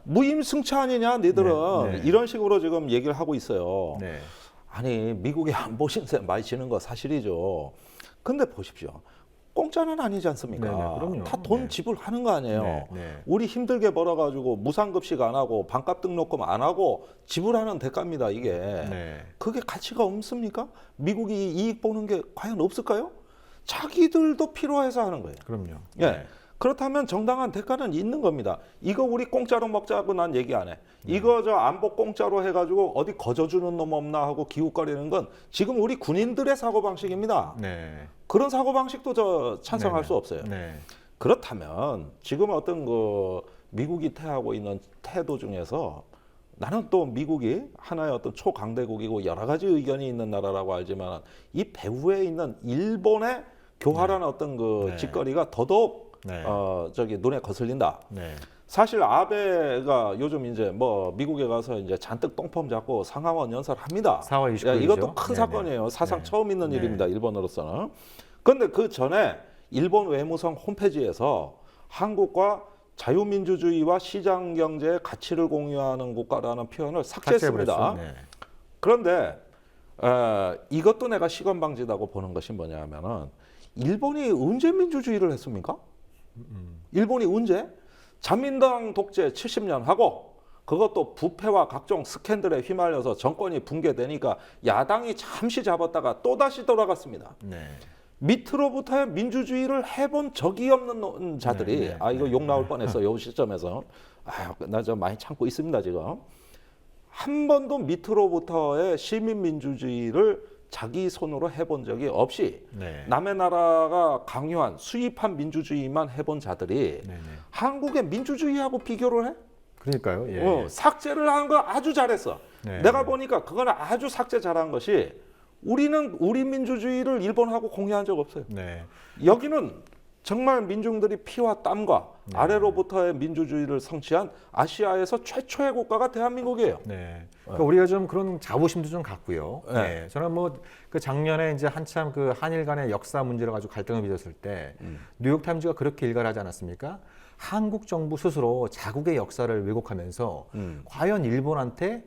F: 무임승차 아니냐 니들은
E: 네, 네.
F: 이런 식으로 지금 얘기를 하고 있어요.
E: 네.
F: 아니 미국이 안보 신세 많이 지는 거 사실이죠. 근데 보십시오. 공짜는 아니지 않습니까?
E: 네, 네, 그럼요.
F: 다 돈
E: 네.
F: 지불하는 거 아니에요.
E: 네, 네.
F: 우리 힘들게 벌어가지고 무상급식 안 하고 반값 등록금 안 하고 지불하는 대가입니다. 이게.
E: 네.
F: 그게 가치가 없습니까? 미국이 이익 보는 게 과연 없을까요? 자기들도 필요해서 하는 거예요.
E: 그럼요.
F: 예.
E: 네.
F: 그렇다면 정당한 대가는 있는 겁니다. 이거 우리 공짜로 먹자고 난 얘기 안 해. 이거 저 안보 공짜로 해가지고 어디 거저주는 놈 없나 하고 기웃거리는 건 지금 우리 군인들의 사고방식입니다.
E: 네.
F: 그런 사고방식도 저 찬성할
E: 네,
F: 수 없어요.
E: 네.
F: 그렇다면 지금 어떤 그 미국이 태하고 있는 태도 중에서 나는 또 미국이 하나의 어떤 초강대국이고 여러 가지 의견이 있는 나라라고 알지만 이 배후에 있는 일본의 교활한 어떤 그
E: 네.
F: 짓거리가 더더욱
E: 네.
F: 저기 눈에 거슬린다.
E: 네.
F: 사실 아베가 요즘 이제 뭐 미국에 가서 이제 잔뜩 똥폼 잡고 상하원 연설을 합니다.
E: 4월 29일 이죠.
F: 이것도 큰
E: 네네.
F: 사건이에요. 사상
E: 네.
F: 처음 있는
E: 네.
F: 일입니다. 일본으로서는. 그런데 그 전에 일본 외무성 홈페이지에서 한국과 자유민주주의와 시장 경제의 가치를 공유하는 국가라는 표현을 삭제했습니다.
E: 삭제해버렸어요. 네.
F: 그런데 이것도 내가 시건방지다고 보는 것이 뭐냐면은 일본이 언제 민주주의를 했습니까? 일본이 언제? 자민당 독재 70년 하고 그것도 부패와 각종 스캔들에 휘말려서 정권이 붕괴되니까 야당이 잠시 잡았다가 또다시 돌아갔습니다.
E: 네.
F: 밑으로부터의 민주주의를 해본 적이 없는 자들이
E: 네, 네,
F: 아 이거
E: 네.
F: 욕 나올 뻔했어. 요 시점에서 나 저 많이 참고 있습니다 지금. 한 번도 밑으로부터의 시민 민주주의를 자기 손으로 해본 적이 없이
E: 네.
F: 남의 나라가 강요한 수입한 민주주의만 해본 자들이
E: 네, 네.
F: 한국의 민주주의하고 비교를 해?
E: 그러니까요. 예.
F: 삭제를 하는 거 아주 잘했어.
E: 네.
F: 내가 보니까 그거는 아주 삭제 잘한 것이 우리는 우리 민주주의를 일본하고 공유한 적 없어요.
E: 네.
F: 여기는 정말 민중들이 피와 땀과
E: 네.
F: 아래로부터의 민주주의를 성취한 아시아에서 최초의 국가가 대한민국이에요.
E: 네. 그러니까 우리가 좀 그런 자부심도 좀 갖고요.
F: 네.
E: 네. 저는 뭐 그 작년에 이제 한참 그 한일 간의 역사 문제를 가지고 갈등을 빚었을 때 뉴욕 타임즈가 그렇게 일갈을 하지 않았습니까? 한국 정부 스스로 자국의 역사를 왜곡하면서 과연 일본한테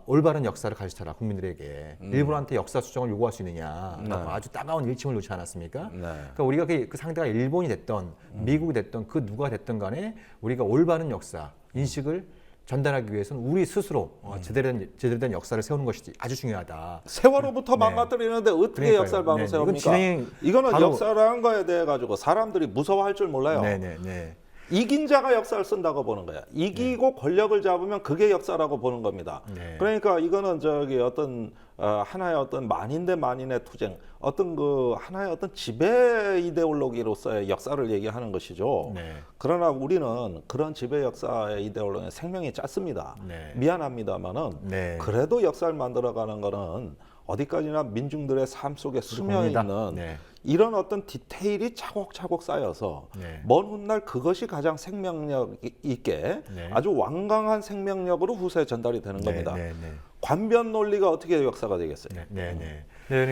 E: 올바른 역사를 가르쳐라 국민들에게 일본한테 역사 수정을 요구할 수 있느냐 아주 따가운 일침을 놓지 않았습니까?
F: 네.
E: 그러니까 우리가 그 상대가 일본이 됐던 미국이 됐던 그 누가 됐던 간에 우리가 올바른 역사 인식을 전달하기 위해서는 우리 스스로 제대로 된 역사를 세우는 것이 아주 중요하다.
F: 세월호부터
E: 네.
F: 망가뜨리는데 어떻게
E: 그러니까요.
F: 역사를 바로
E: 네,
F: 세웁니까?
E: 이건
F: 이거는
E: 바로-
F: 역사라는 거에 대해 가지고 사람들이 무서워할 줄 몰라요.
E: 네네네.
F: 이긴 자가 역사를 쓴다고 보는 거야. 이기고 권력을 잡으면 그게 역사라고 보는 겁니다.
E: 네.
F: 그러니까 이거는 저기 어떤 하나의 어떤 만인 대 만인의 투쟁, 어떤 그 하나의 어떤 지배 이데올로기로서의 역사를 얘기하는 것이죠.
E: 네.
F: 그러나 우리는 그런 지배 역사의 이데올로기는 생명이 짧습니다.
E: 네.
F: 미안합니다만은
E: 네.
F: 그래도 역사를 만들어가는 거는 어디까지나 민중들의 삶 속에 스며
E: 공이다.
F: 있는
E: 네.
F: 이런 어떤 디테일이 차곡차곡 쌓여서
E: 네.
F: 먼 훗날 그것이 가장 생명력 있게
E: 네.
F: 아주 완강한 생명력으로 후세에 전달이 되는 겁니다.
E: 네, 네.
F: 관변 논리가 어떻게 역사가 되겠어요?
E: 네, 네, 네. 네,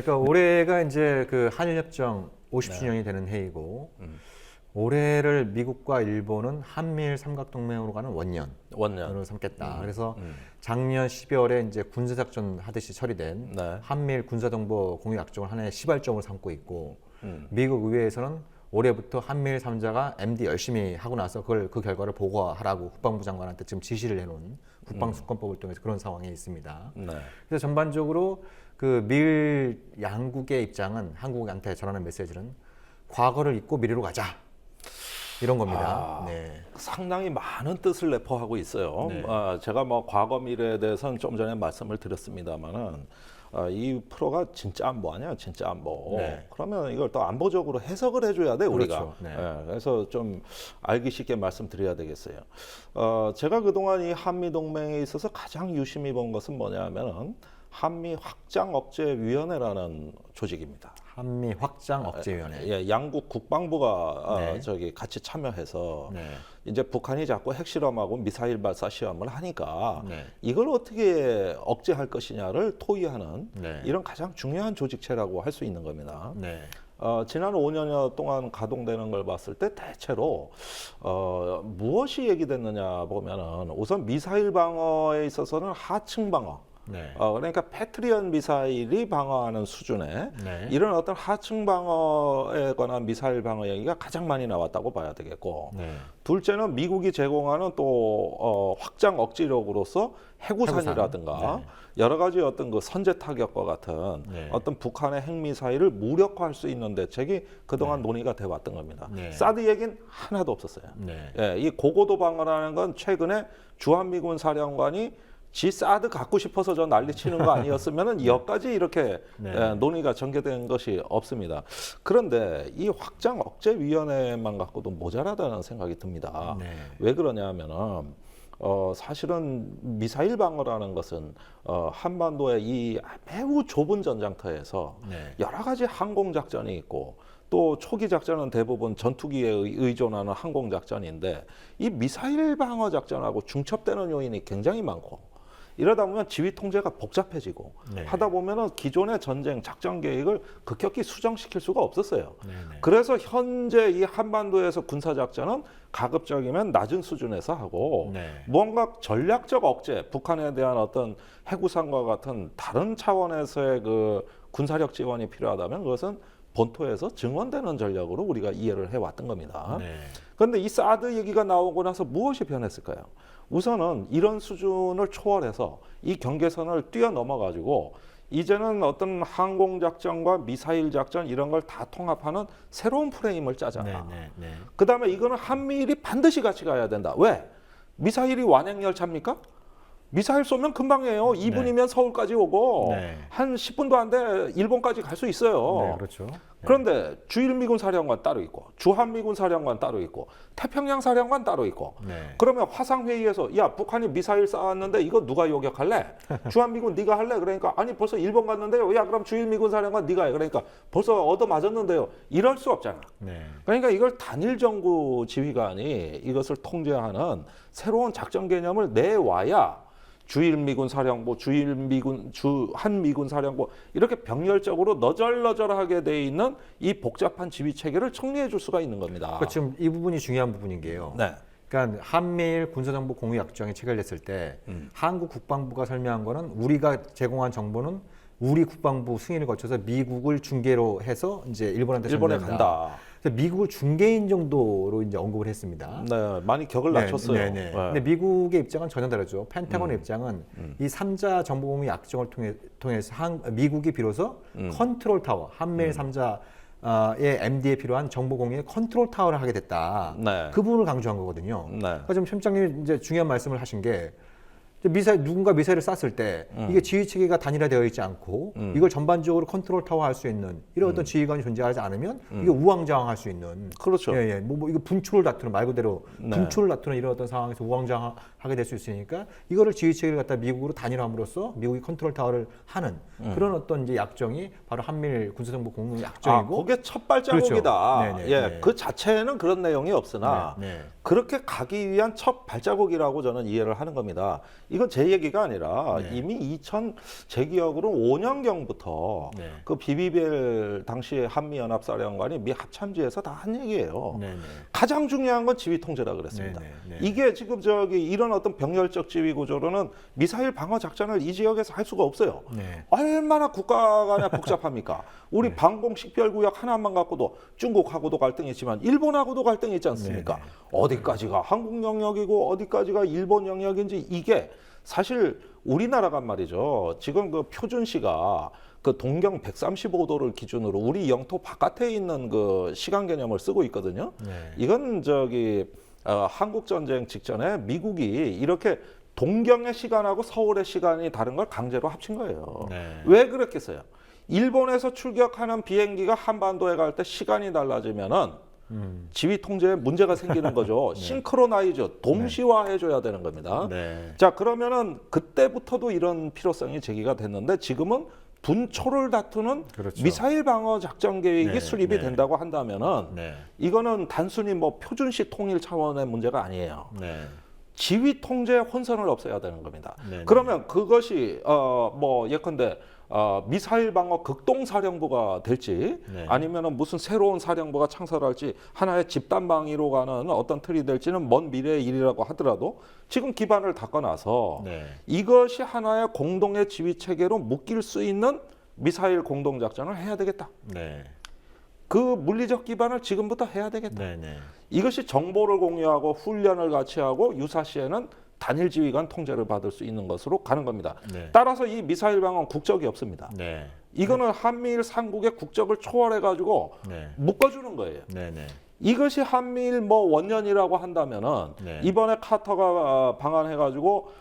E: 그러니까 올해가 이제 그 한일 협정 50주년이 되는 해이고 올해를 미국과 일본은 한미일 삼각동맹으로 가는 원년으로
F: 원년.
E: 삼겠다. 그래서 작년 12월에 이제 군사작전 하듯이 처리된
F: 네.
E: 한미일 군사정보 공유약정을 하나의 시발점을 삼고 있고 미국 의회에서는 올해부터 한미일 3자가 MD 열심히 하고 나서 그 결과를 보고하라고 국방부 장관한테 지금 지시를 해놓은 국방수권법을 통해서 그런 상황에 있습니다.
F: 네.
E: 그래서 전반적으로 그 미일 양국의 입장은 한국한테 전하는 메시지는 과거를 잊고 미래로 가자 이런 겁니다. 네.
F: 상당히 많은 뜻을 내포하고 있어요.
E: 네.
F: 제가 뭐 과거 미래에 대해서는 좀 전에 말씀을 드렸습니다만은 이 프로가 진짜 안보 아니야, 진짜 안보.
E: 네.
F: 그러면 이걸 또 안보적으로 해석을 해줘야 돼 우리가.
E: 그렇죠. 네.
F: 그래서 좀 알기 쉽게 말씀드려야 되겠어요. 제가 그동안 이 한미 동맹에 있어서 가장 유심히 본 것은 뭐냐면은 한미 확장 억제 위원회라는 조직입니다.
E: 한미 확장 억제위원회.
F: 예, 양국 국방부가
E: 네.
F: 저기 같이 참여해서
E: 네.
F: 이제 북한이 자꾸 핵실험하고 미사일 발사 시험을 하니까
E: 네.
F: 이걸 어떻게 억제할 것이냐를 토의하는
E: 네.
F: 이런 가장 중요한 조직체라고 할 수 있는 겁니다.
E: 네.
F: 지난 5년여 동안 가동되는 걸 봤을 때 대체로 무엇이 얘기됐느냐 보면은 우선 미사일 방어에 있어서는 하층 방어.
E: 네.
F: 그러니까 패트리엇 미사일이 방어하는 수준의
E: 네.
F: 이런 어떤 하층 방어에 관한 미사일 방어 얘기가 가장 많이 나왔다고 봐야 되겠고,
E: 네.
F: 둘째는 미국이 제공하는 또 확장 억지력으로서 해구산이라든가
E: 해구산. 네.
F: 여러 가지 어떤 그 선제 타격과 같은
E: 네.
F: 어떤 북한의 핵미사일을 무력화할 수 있는 대책이 그동안 논의가 돼 왔던 겁니다.
E: 네.
F: 사드 얘기는 하나도 없었어요.
E: 네.
F: 예, 이 고고도 방어라는 건 최근에 주한미군 사령관이 지 사드 갖고 싶어서 저 난리 치는 거 아니었으면은 여기까지 이렇게
E: 네.
F: 논의가 전개된 것이 없습니다. 그런데 이 확장 억제 위원회만 갖고도 모자라다는 생각이 듭니다.
E: 네.
F: 왜 그러냐면은 사실은 미사일 방어라는 것은 한반도의 이 매우 좁은 전장터에서
E: 네.
F: 여러 가지 항공 작전이 있고 또 초기 작전은 대부분 전투기에 의존하는 항공 작전인데 이 미사일 방어 작전하고 중첩되는 요인이 굉장히 많고 이러다 보면 지휘 통제가 복잡해지고
E: 네.
F: 하다 보면은 기존의 전쟁 작전 계획을 급격히 수정시킬 수가 없었어요.
E: 네.
F: 그래서 현재 이 한반도에서 군사 작전은 가급적이면 낮은 수준에서 하고
E: 네.
F: 무언가 전략적 억제, 북한에 대한 어떤 해구산과 같은 다른 차원에서의 그 군사력 지원이 필요하다면 그것은 본토에서 증원되는 전략으로 우리가 이해를 해왔던 겁니다.
E: 네.
F: 그런데 이 사드 얘기가 나오고 나서 무엇이 변했을까요? 우선은 이런 수준을 초월해서 이 경계선을 뛰어넘어 가지고 이제는 어떤 항공 작전과 미사일 작전 이런 걸 다 통합하는 새로운 프레임을 짜잖아.
E: 네. 네.
F: 그다음에 이거는 한미일이 반드시 같이 가야 된다. 왜? 미사일이 완행 열차입니까? 미사일 쏘면 금방이에요. 2분이면 서울까지 오고
E: 네.
F: 한 10분도 안 돼 일본까지 갈 수 있어요.
E: 네, 그렇죠. 네.
F: 그런데 주일미군 사령관 따로 있고 주한미군 사령관 따로 있고 태평양 사령관 따로 있고
E: 네.
F: 그러면 화상회의에서 야 북한이 미사일 쌓았는데 이거 누가 요격할래? 주한미군 네가 할래? 그러니까 아니 벌써 일본 갔는데요. 야 그럼 주일미군 사령관 네가 해. 그러니까 벌써 얻어맞았는데요. 이럴 수 없잖아.
E: 네.
F: 그러니까 이걸 단일 정부 지휘관이 이것을 통제하는 새로운 작전 개념을 내와야 주일미군 사령부, 주한미군 사령부 이렇게 병렬적으로 너절너절하게 돼 있는 이 복잡한 지휘 체계를 정리해 줄 수가 있는 겁니다.
E: 그러니까 지금 이 부분이 중요한 부분인 게요.
F: 네.
E: 그러니까 한미일 군사정보 공유 약정이 체결됐을 때 한국 국방부가 설명한 거는 우리가 제공한 정보는 우리 국방부 승인을 거쳐서 미국을 중개로 해서 이제 일본한테
F: 일본에
E: 전달한다.
F: 간다.
E: 그래서 미국을 중개인 정도로 이제 언급을 했습니다.
F: 네, 많이 격을 낮췄어요.
E: 네. 근데 미국의 입장은 전혀 다르죠. 펜타곤의 입장은 이 3자 정보공유 약정을 통해서 미국이 비로소 컨트롤 타워, 한미일 3자의 MD에 필요한 정보 공유의 컨트롤 타워를 하게 됐다.
F: 네.
E: 그 부분을 강조한 거거든요.
F: 네.
E: 그러니까 지금 팀장님이 이제 중요한 말씀을 하신 게 누군가 미사일을 쐈을 때 이게 지휘 체계가 단일화되어 있지 않고 이걸 전반적으로 컨트롤 타워 할 수 있는 이런 어떤 지휘관이 존재하지 않으면 이게 우왕좌왕할 수 있는
F: 그렇죠.
E: 예. 뭐 이거 분출을 다투는 말 그대로
F: 네.
E: 분출을 다투는 이런 어떤 상황에서 우왕좌왕하게 될 수 있으니까 이거를 지휘 체계를 갖다 미국으로 단일화함으로써 미국이 컨트롤 타워를 하는 그런 어떤 이제 약정이 바로 한미일 군사정보 공유 약정이고
F: 그게 첫 발자국이다.
E: 그렇죠. 네네,
F: 예,
E: 네.
F: 그 자체에는 그런 내용이 없으나
E: 네.
F: 그렇게 가기 위한 첫 발자국이라고 저는 이해를 하는 겁니다. 이건 제 얘기가 아니라
E: 네.
F: 이미 제 기억으로 5년경부터
E: 네.
F: 그 비비벨 당시에 한미연합사령관이 미 합참지에서 다 한 얘기예요.
E: 네, 네.
F: 가장 중요한 건 지휘 통제라 그랬습니다.
E: 네, 네, 네.
F: 이게 지금 이런 어떤 병렬적 지휘 구조로는 미사일 방어 작전을 이 지역에서 할 수가 없어요.
E: 네.
F: 얼마나 국가 간에 복잡합니까? 우리 방공 식별구역 하나만 갖고도 중국하고도 갈등이 있지만 일본하고도 갈등이 있지 않습니까?
E: 네, 네.
F: 어디까지가 한국 영역이고 어디까지가 일본 영역인지 이게 사실 우리나라가 말이죠. 지금 그 표준시가 그 동경 135도를 기준으로 우리 영토 바깥에 있는 그 시간 개념을 쓰고 있거든요.
E: 네.
F: 이건 한국 전쟁 직전에 미국이 이렇게 동경의 시간하고 서울의 시간이 다른 걸 강제로 합친 거예요.
E: 네.
F: 왜 그랬겠어요? 일본에서 출격하는 비행기가 한반도에 갈 때 시간이 달라지면은 지휘 통제에 문제가 생기는 거죠. 싱크로나이즈, 동시화해줘야 되는 겁니다.
E: 네.
F: 자, 그러면은 그때부터도 이런 필요성이 제기가 됐는데 지금은 분초를 다투는
E: 그렇죠.
F: 미사일 방어 작전 계획이
E: 네,
F: 수립이
E: 네.
F: 된다고 한다면은
E: 네.
F: 이거는 단순히 뭐 표준시 통일 차원의 문제가 아니에요.
E: 네.
F: 지휘 통제 혼선을 없애야 되는 겁니다.
E: 네,
F: 그러면 그것이 예컨대 미사일 방어 극동사령부가 될지
E: 네.
F: 아니면은 무슨 새로운 사령부가 창설할지 하나의 집단 방위로 가는 어떤 틀이 될지는 먼 미래의 일이라고 하더라도 지금 기반을 닦아놔서
E: 네.
F: 이것이 하나의 공동의 지휘 체계로 묶일 수 있는 미사일 공동 작전을 해야 되겠다.
E: 네.
F: 그 물리적 기반을 지금부터 해야 되겠다.
E: 네. 네.
F: 이것이 정보를 공유하고 훈련을 같이 하고 유사시에는 단일 지휘관 통제를 받을 수 있는 것으로 가는 겁니다.
E: 네.
F: 따라서 이 미사일 방어는 국적이 없습니다.
E: 네.
F: 이거는 한미일 삼국의 국적을 초월해 가지고
E: 네.
F: 묶어주는 거예요.
E: 네. 네.
F: 이것이 한미일 원년이라고 한다면은
E: 네.
F: 이번에 카터가 방한해 가지고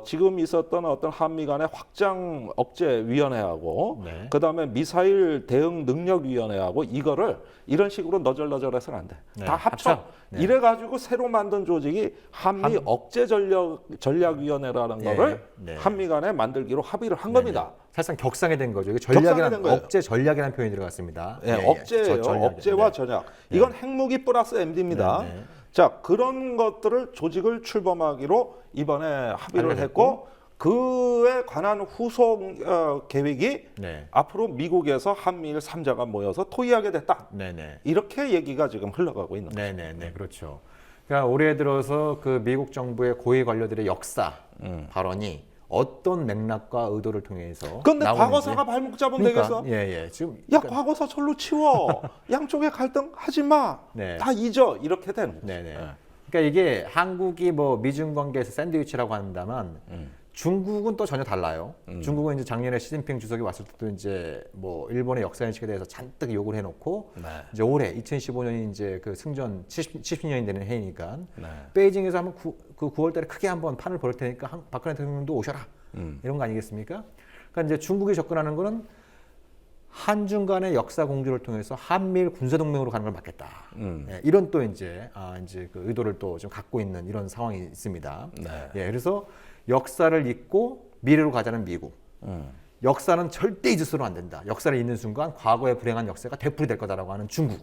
F: 지금 있었던 어떤 한미 간의 확장 억제 위원회하고
E: 네.
F: 그다음에 미사일 대응 능력 위원회하고 이거를 이런 식으로 너절너절해서는 안 돼.
E: 네,
F: 다 합쳐.
E: 합쳐. 네.
F: 이래 가지고 새로 만든 조직이 한미 억제 전략 위원회라는
E: 예,
F: 거를
E: 네.
F: 한미 간에 만들기로 합의를 한
E: 네,
F: 겁니다.
E: 사실상 격상이 된 거죠. 이게
F: 격상이 된
E: 전략이란
F: 거예요.
E: 억제 전략이라는 표현이 들어갔습니다.
F: 예, 억제예요.
E: 전략.
F: 억제와
E: 네.
F: 전략. 이건 핵무기 플러스 MD입니다.
E: 네, 네.
F: 자, 그런 것들을 조직을 출범하기로 이번에 합의를 했고 그에 관한 후속 계획이
E: 네.
F: 앞으로 미국에서 한미일 3자가 모여서 토의하게 됐다.
E: 네. 네.
F: 이렇게 얘기가 지금 흘러가고 있는 거죠.
E: 네, 그렇죠. 그러니까 올해 들어서 그 미국 정부의 고위 관료들의 역사 발언이 어떤 맥락과 의도를 통해서
F: 그런데
E: 나오는지.
F: 과거사가 발목 잡으면
E: 그러니까,
F: 되겠어?
E: 예. 지금
F: 야, 과거사 절로 치워. 양쪽의 갈등 하지 마.
E: 네.
F: 다 잊어. 이렇게 되는 거죠.
E: 네네.
F: 예.
E: 그러니까 이게 한국이 뭐 미중 관계에서 샌드위치라고 한다면 중국은 또 전혀 달라요. 중국은 이제 작년에 시진핑 주석이 왔을 때도 이제 뭐 일본의 역사 인식에 대해서 잔뜩 욕을 해놓고
F: 네.
E: 이제 올해 2015년이 이제 그 승전 70년이 되는 해니까
F: 네.
E: 베이징에서 한번 그 9월달에 크게 한번 판을 벌일 테니까 박근혜 대통령도 오셔라 이런 거 아니겠습니까? 그러니까 이제 중국이 접근하는 거는 한중 간의 역사 공조를 통해서 한미일 군사 동맹으로 가는 걸 막겠다. 예, 이런 또 이제 그 의도를 또 좀 갖고 있는 이런 상황이 있습니다.
F: 네.
E: 예, 그래서 역사를 잊고 미래로 가자는 미국. 역사는 절대 잊어서는 안 된다. 역사를 잊는 순간 과거의 불행한 역사가 되풀이 될 거다라고 하는 중국.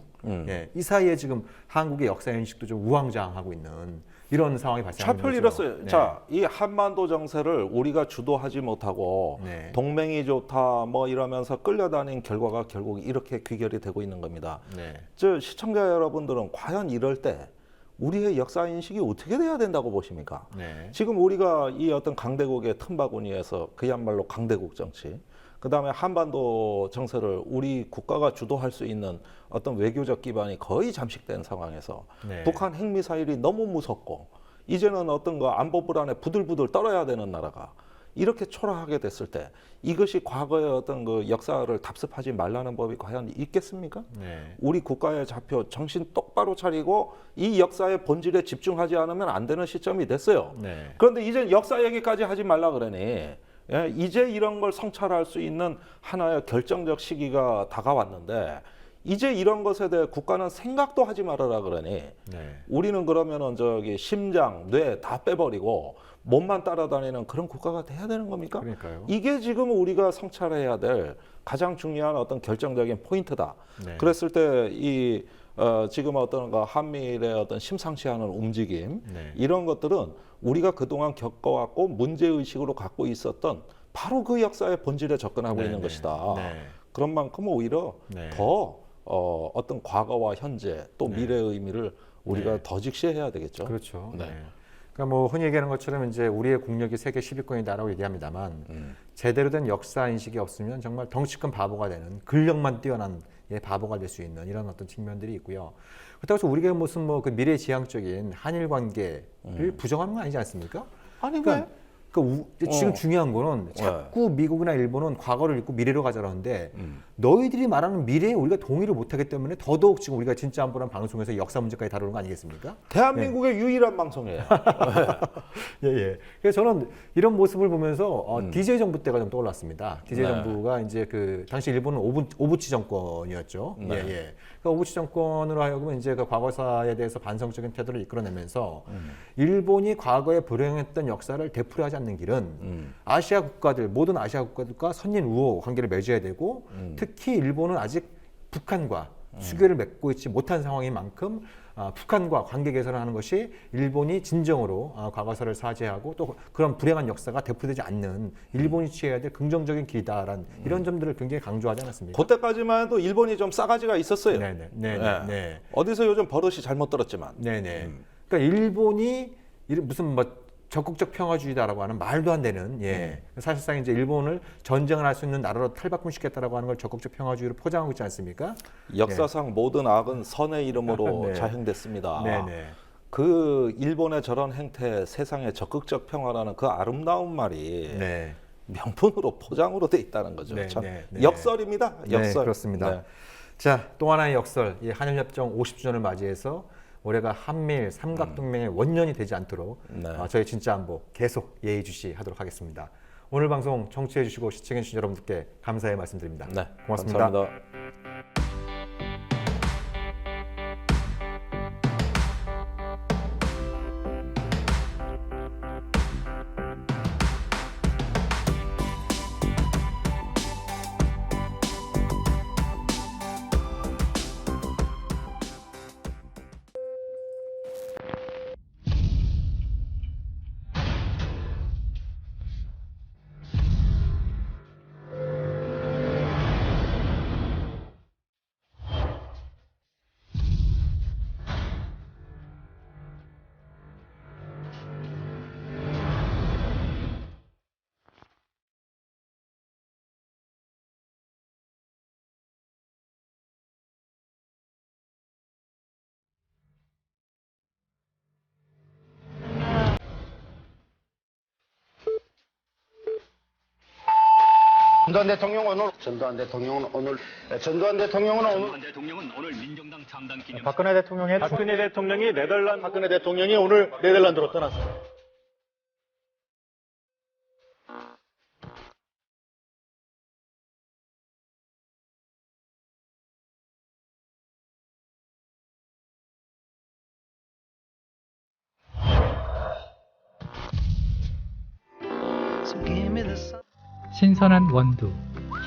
E: 예, 이 사이에 지금 한국의 역사 인식도 좀 우왕좌왕하고 있는 이런 상황이 발생하는
F: 차별
E: 거죠.
F: 잃었어요.
E: 네.
F: 자, 이 한반도 정세를 우리가 주도하지 못하고
E: 네.
F: 동맹이 좋다 뭐 이러면서 끌려다닌 결과가 결국 이렇게 귀결이 되고 있는 겁니다.
E: 네.
F: 저 시청자 여러분들은 과연 이럴 때 우리의 역사 인식이 어떻게 돼야 된다고 보십니까?
E: 네.
F: 지금 우리가 이 어떤 강대국의 틈바구니에서 그야말로 강대국 정치, 그 다음에 한반도 정세를 우리 국가가 주도할 수 있는 어떤 외교적 기반이 거의 잠식된 상황에서
E: 네.
F: 북한 핵미사일이 너무 무섭고 이제는 어떤 거 안보 불안에 부들부들 떨어야 되는 나라가 이렇게 초라하게 됐을 때 이것이 과거의 어떤 그 역사를 답습하지 말라는 법이 과연 있겠습니까?
E: 네.
F: 우리 국가에 잡혀 정신 똑바로 차리고 이 역사의 본질에 집중하지 않으면 안 되는 시점이 됐어요.
E: 네.
F: 그런데 이제 역사 얘기까지 하지 말라 그러니 예, 이제 이런 걸 성찰할 수 있는 하나의 결정적 시기가 다가왔는데 이제 이런 것에 대해 국가는 생각도 하지 말아라 그러니
E: 네.
F: 우리는 그러면은 심장, 뇌 다 빼버리고 몸만 따라다니는 그런 국가가 돼야 되는 겁니까?
E: 그러니까요.
F: 이게 지금 우리가 성찰해야 될 가장 중요한 어떤 결정적인 포인트다.
E: 네.
F: 그랬을 때 이 지금 어떤 그 한미일의 어떤 심상치 않은 움직임
E: 네.
F: 이런 것들은 우리가 그동안 겪어왔고 문제의식으로 갖고 있었던 바로 그 역사의 본질에 접근하고
E: 네,
F: 있는
E: 네.
F: 것이다.
E: 네.
F: 그런 만큼 오히려
E: 네.
F: 더 어떤 과거와 현재 또 미래의 의미를 우리가
E: 네.
F: 더 직시해야 되겠죠.
E: 그렇죠.
F: 네.
E: 네. 그러니까 뭐 흔히 얘기하는 것처럼 이제 우리의 국력이 세계 10위권이다라고 얘기합니다만 제대로 된 역사 인식이 없으면 정말 덩치큰 바보가 되는 근력만 뛰어난 바보가 될 수 있는 이런 어떤 측면들이 있고요. 그렇다고 해서 우리가 무슨 뭐 그 미래지향적인 한일 관계를 부정하는 건 아니지 않습니까?
F: 아니
E: 그러니까 지금 중요한 거는
F: 네.
E: 자꾸 미국이나 일본은 과거를 잊고 미래로 가자라는데 너희들이 말하는 미래에 우리가 동의를 못하기 때문에 더더욱 지금 우리가 진짜 안보란 방송에서 역사 문제까지 다루는 거 아니겠습니까?
F: 대한민국의 유일한 방송이에요.
E: 예. 그래서 저는 이런 모습을 보면서 DJ 정부 때가 좀 떠올랐습니다. DJ
F: 네.
E: 정부가 이제 그 당시 일본은 오부치 정권이었죠.
F: 네.
E: 예. 그 오부치 정권으로 하여금 이제 그 과거사에 대해서 반성적인 태도를 이끌어내면서 일본이 과거에 불행했던 역사를 되풀이하지 않는 길은 아시아 국가들 모든 아시아 국가들과 선진 우호 관계를 맺어야 되고 특히 일본은 아직 북한과 수교를 맺고 있지 못한 상황인 만큼 북한과 관계 개선을 하는 것이 일본이 진정으로 과거사를 사죄하고 또 그런 불행한 역사가 되풀이되지 않는 일본이 취해야 될 긍정적인 길이다라는 이런 점들을 굉장히 강조하지 않았습니까?
F: 그때까지만 해도 일본이 좀 싸가지가 있었어요.
E: 네.
F: 어디서 요즘 버릇이 잘못 들었지만.
E: 네네. 그러니까 일본이 무슨 뭐 적극적 평화주의다라고 하는 말도 안 되는 사실상 이제 일본을 전쟁을 할 수 있는 나라로 탈바꿈시켰다라고 하는 걸 적극적 평화주의로 포장하고 있지 않습니까?
F: 역사상 모든 악은 선의 이름으로
E: 네.
F: 자행됐습니다.
E: 네네.
F: 그 일본의 저런 행태, 세상의 적극적 평화라는 그 아름다운 말이
E: 네.
F: 명분으로 포장으로 돼 있다는 거죠.
E: 네,
F: 참
E: 네, 네.
F: 역설입니다. 역설.
E: 네, 그렇습니다.
F: 네.
E: 자, 또 하나의 역설, 이 한일협정 50주년을 맞이해서 올해가 한미일 삼각동맹의 원년이 되지 않도록
F: 네.
E: 저희 진짜 안보 계속 예의주시하도록 하겠습니다. 오늘 방송 청취해 주시고 시청해 주신 여러분들께 감사의 말씀드립니다.
F: 네,
E: 고맙습니다.
F: 감사합니다.
G: 전두환 대통령은 오늘 민정당 창당 기념 박근혜 대통령이 오늘 네덜란드로 떠났습니다.
H: 신선한 원두,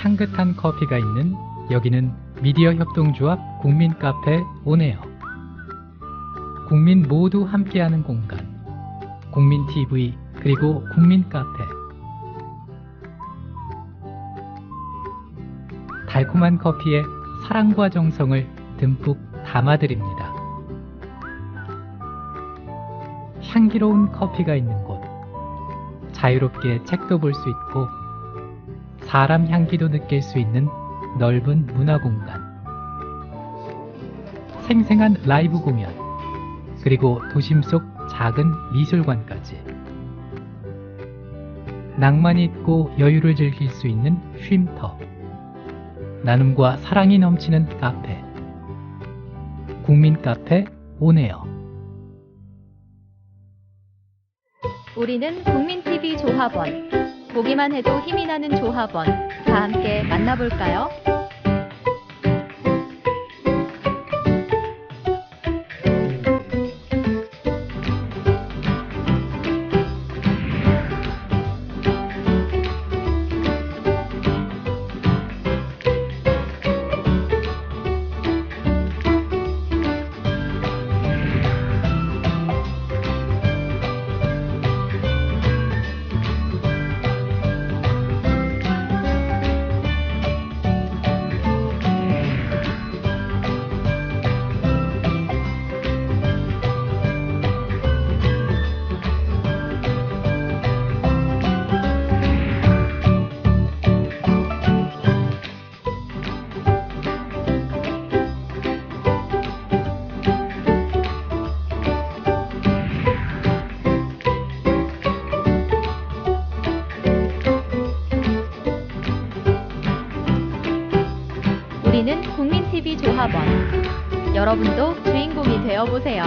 H: 향긋한 커피가 있는 여기는 미디어 협동조합 국민 카페 온에어. 국민 모두 함께하는 공간. 국민 TV 그리고 국민 카페. 달콤한 커피에 사랑과 정성을 듬뿍 담아드립니다. 향기로운 커피가 있는 곳. 자유롭게 책도 볼 수 있고 사람 향기도 느낄 수 있는 넓은 문화 공간. 생생한 라이브 공연, 그리고 도심 속 작은 미술관까지. 낭만이 있고 여유를 즐길 수 있는 쉼터. 나눔과 사랑이 넘치는 카페. 국민 카페 온에어.
I: 우리는 국민TV 조합원. 보기만 해도 힘이 나는 조합원. 다 함께 만나볼까요? 여러분도 주인공이 되어보세요.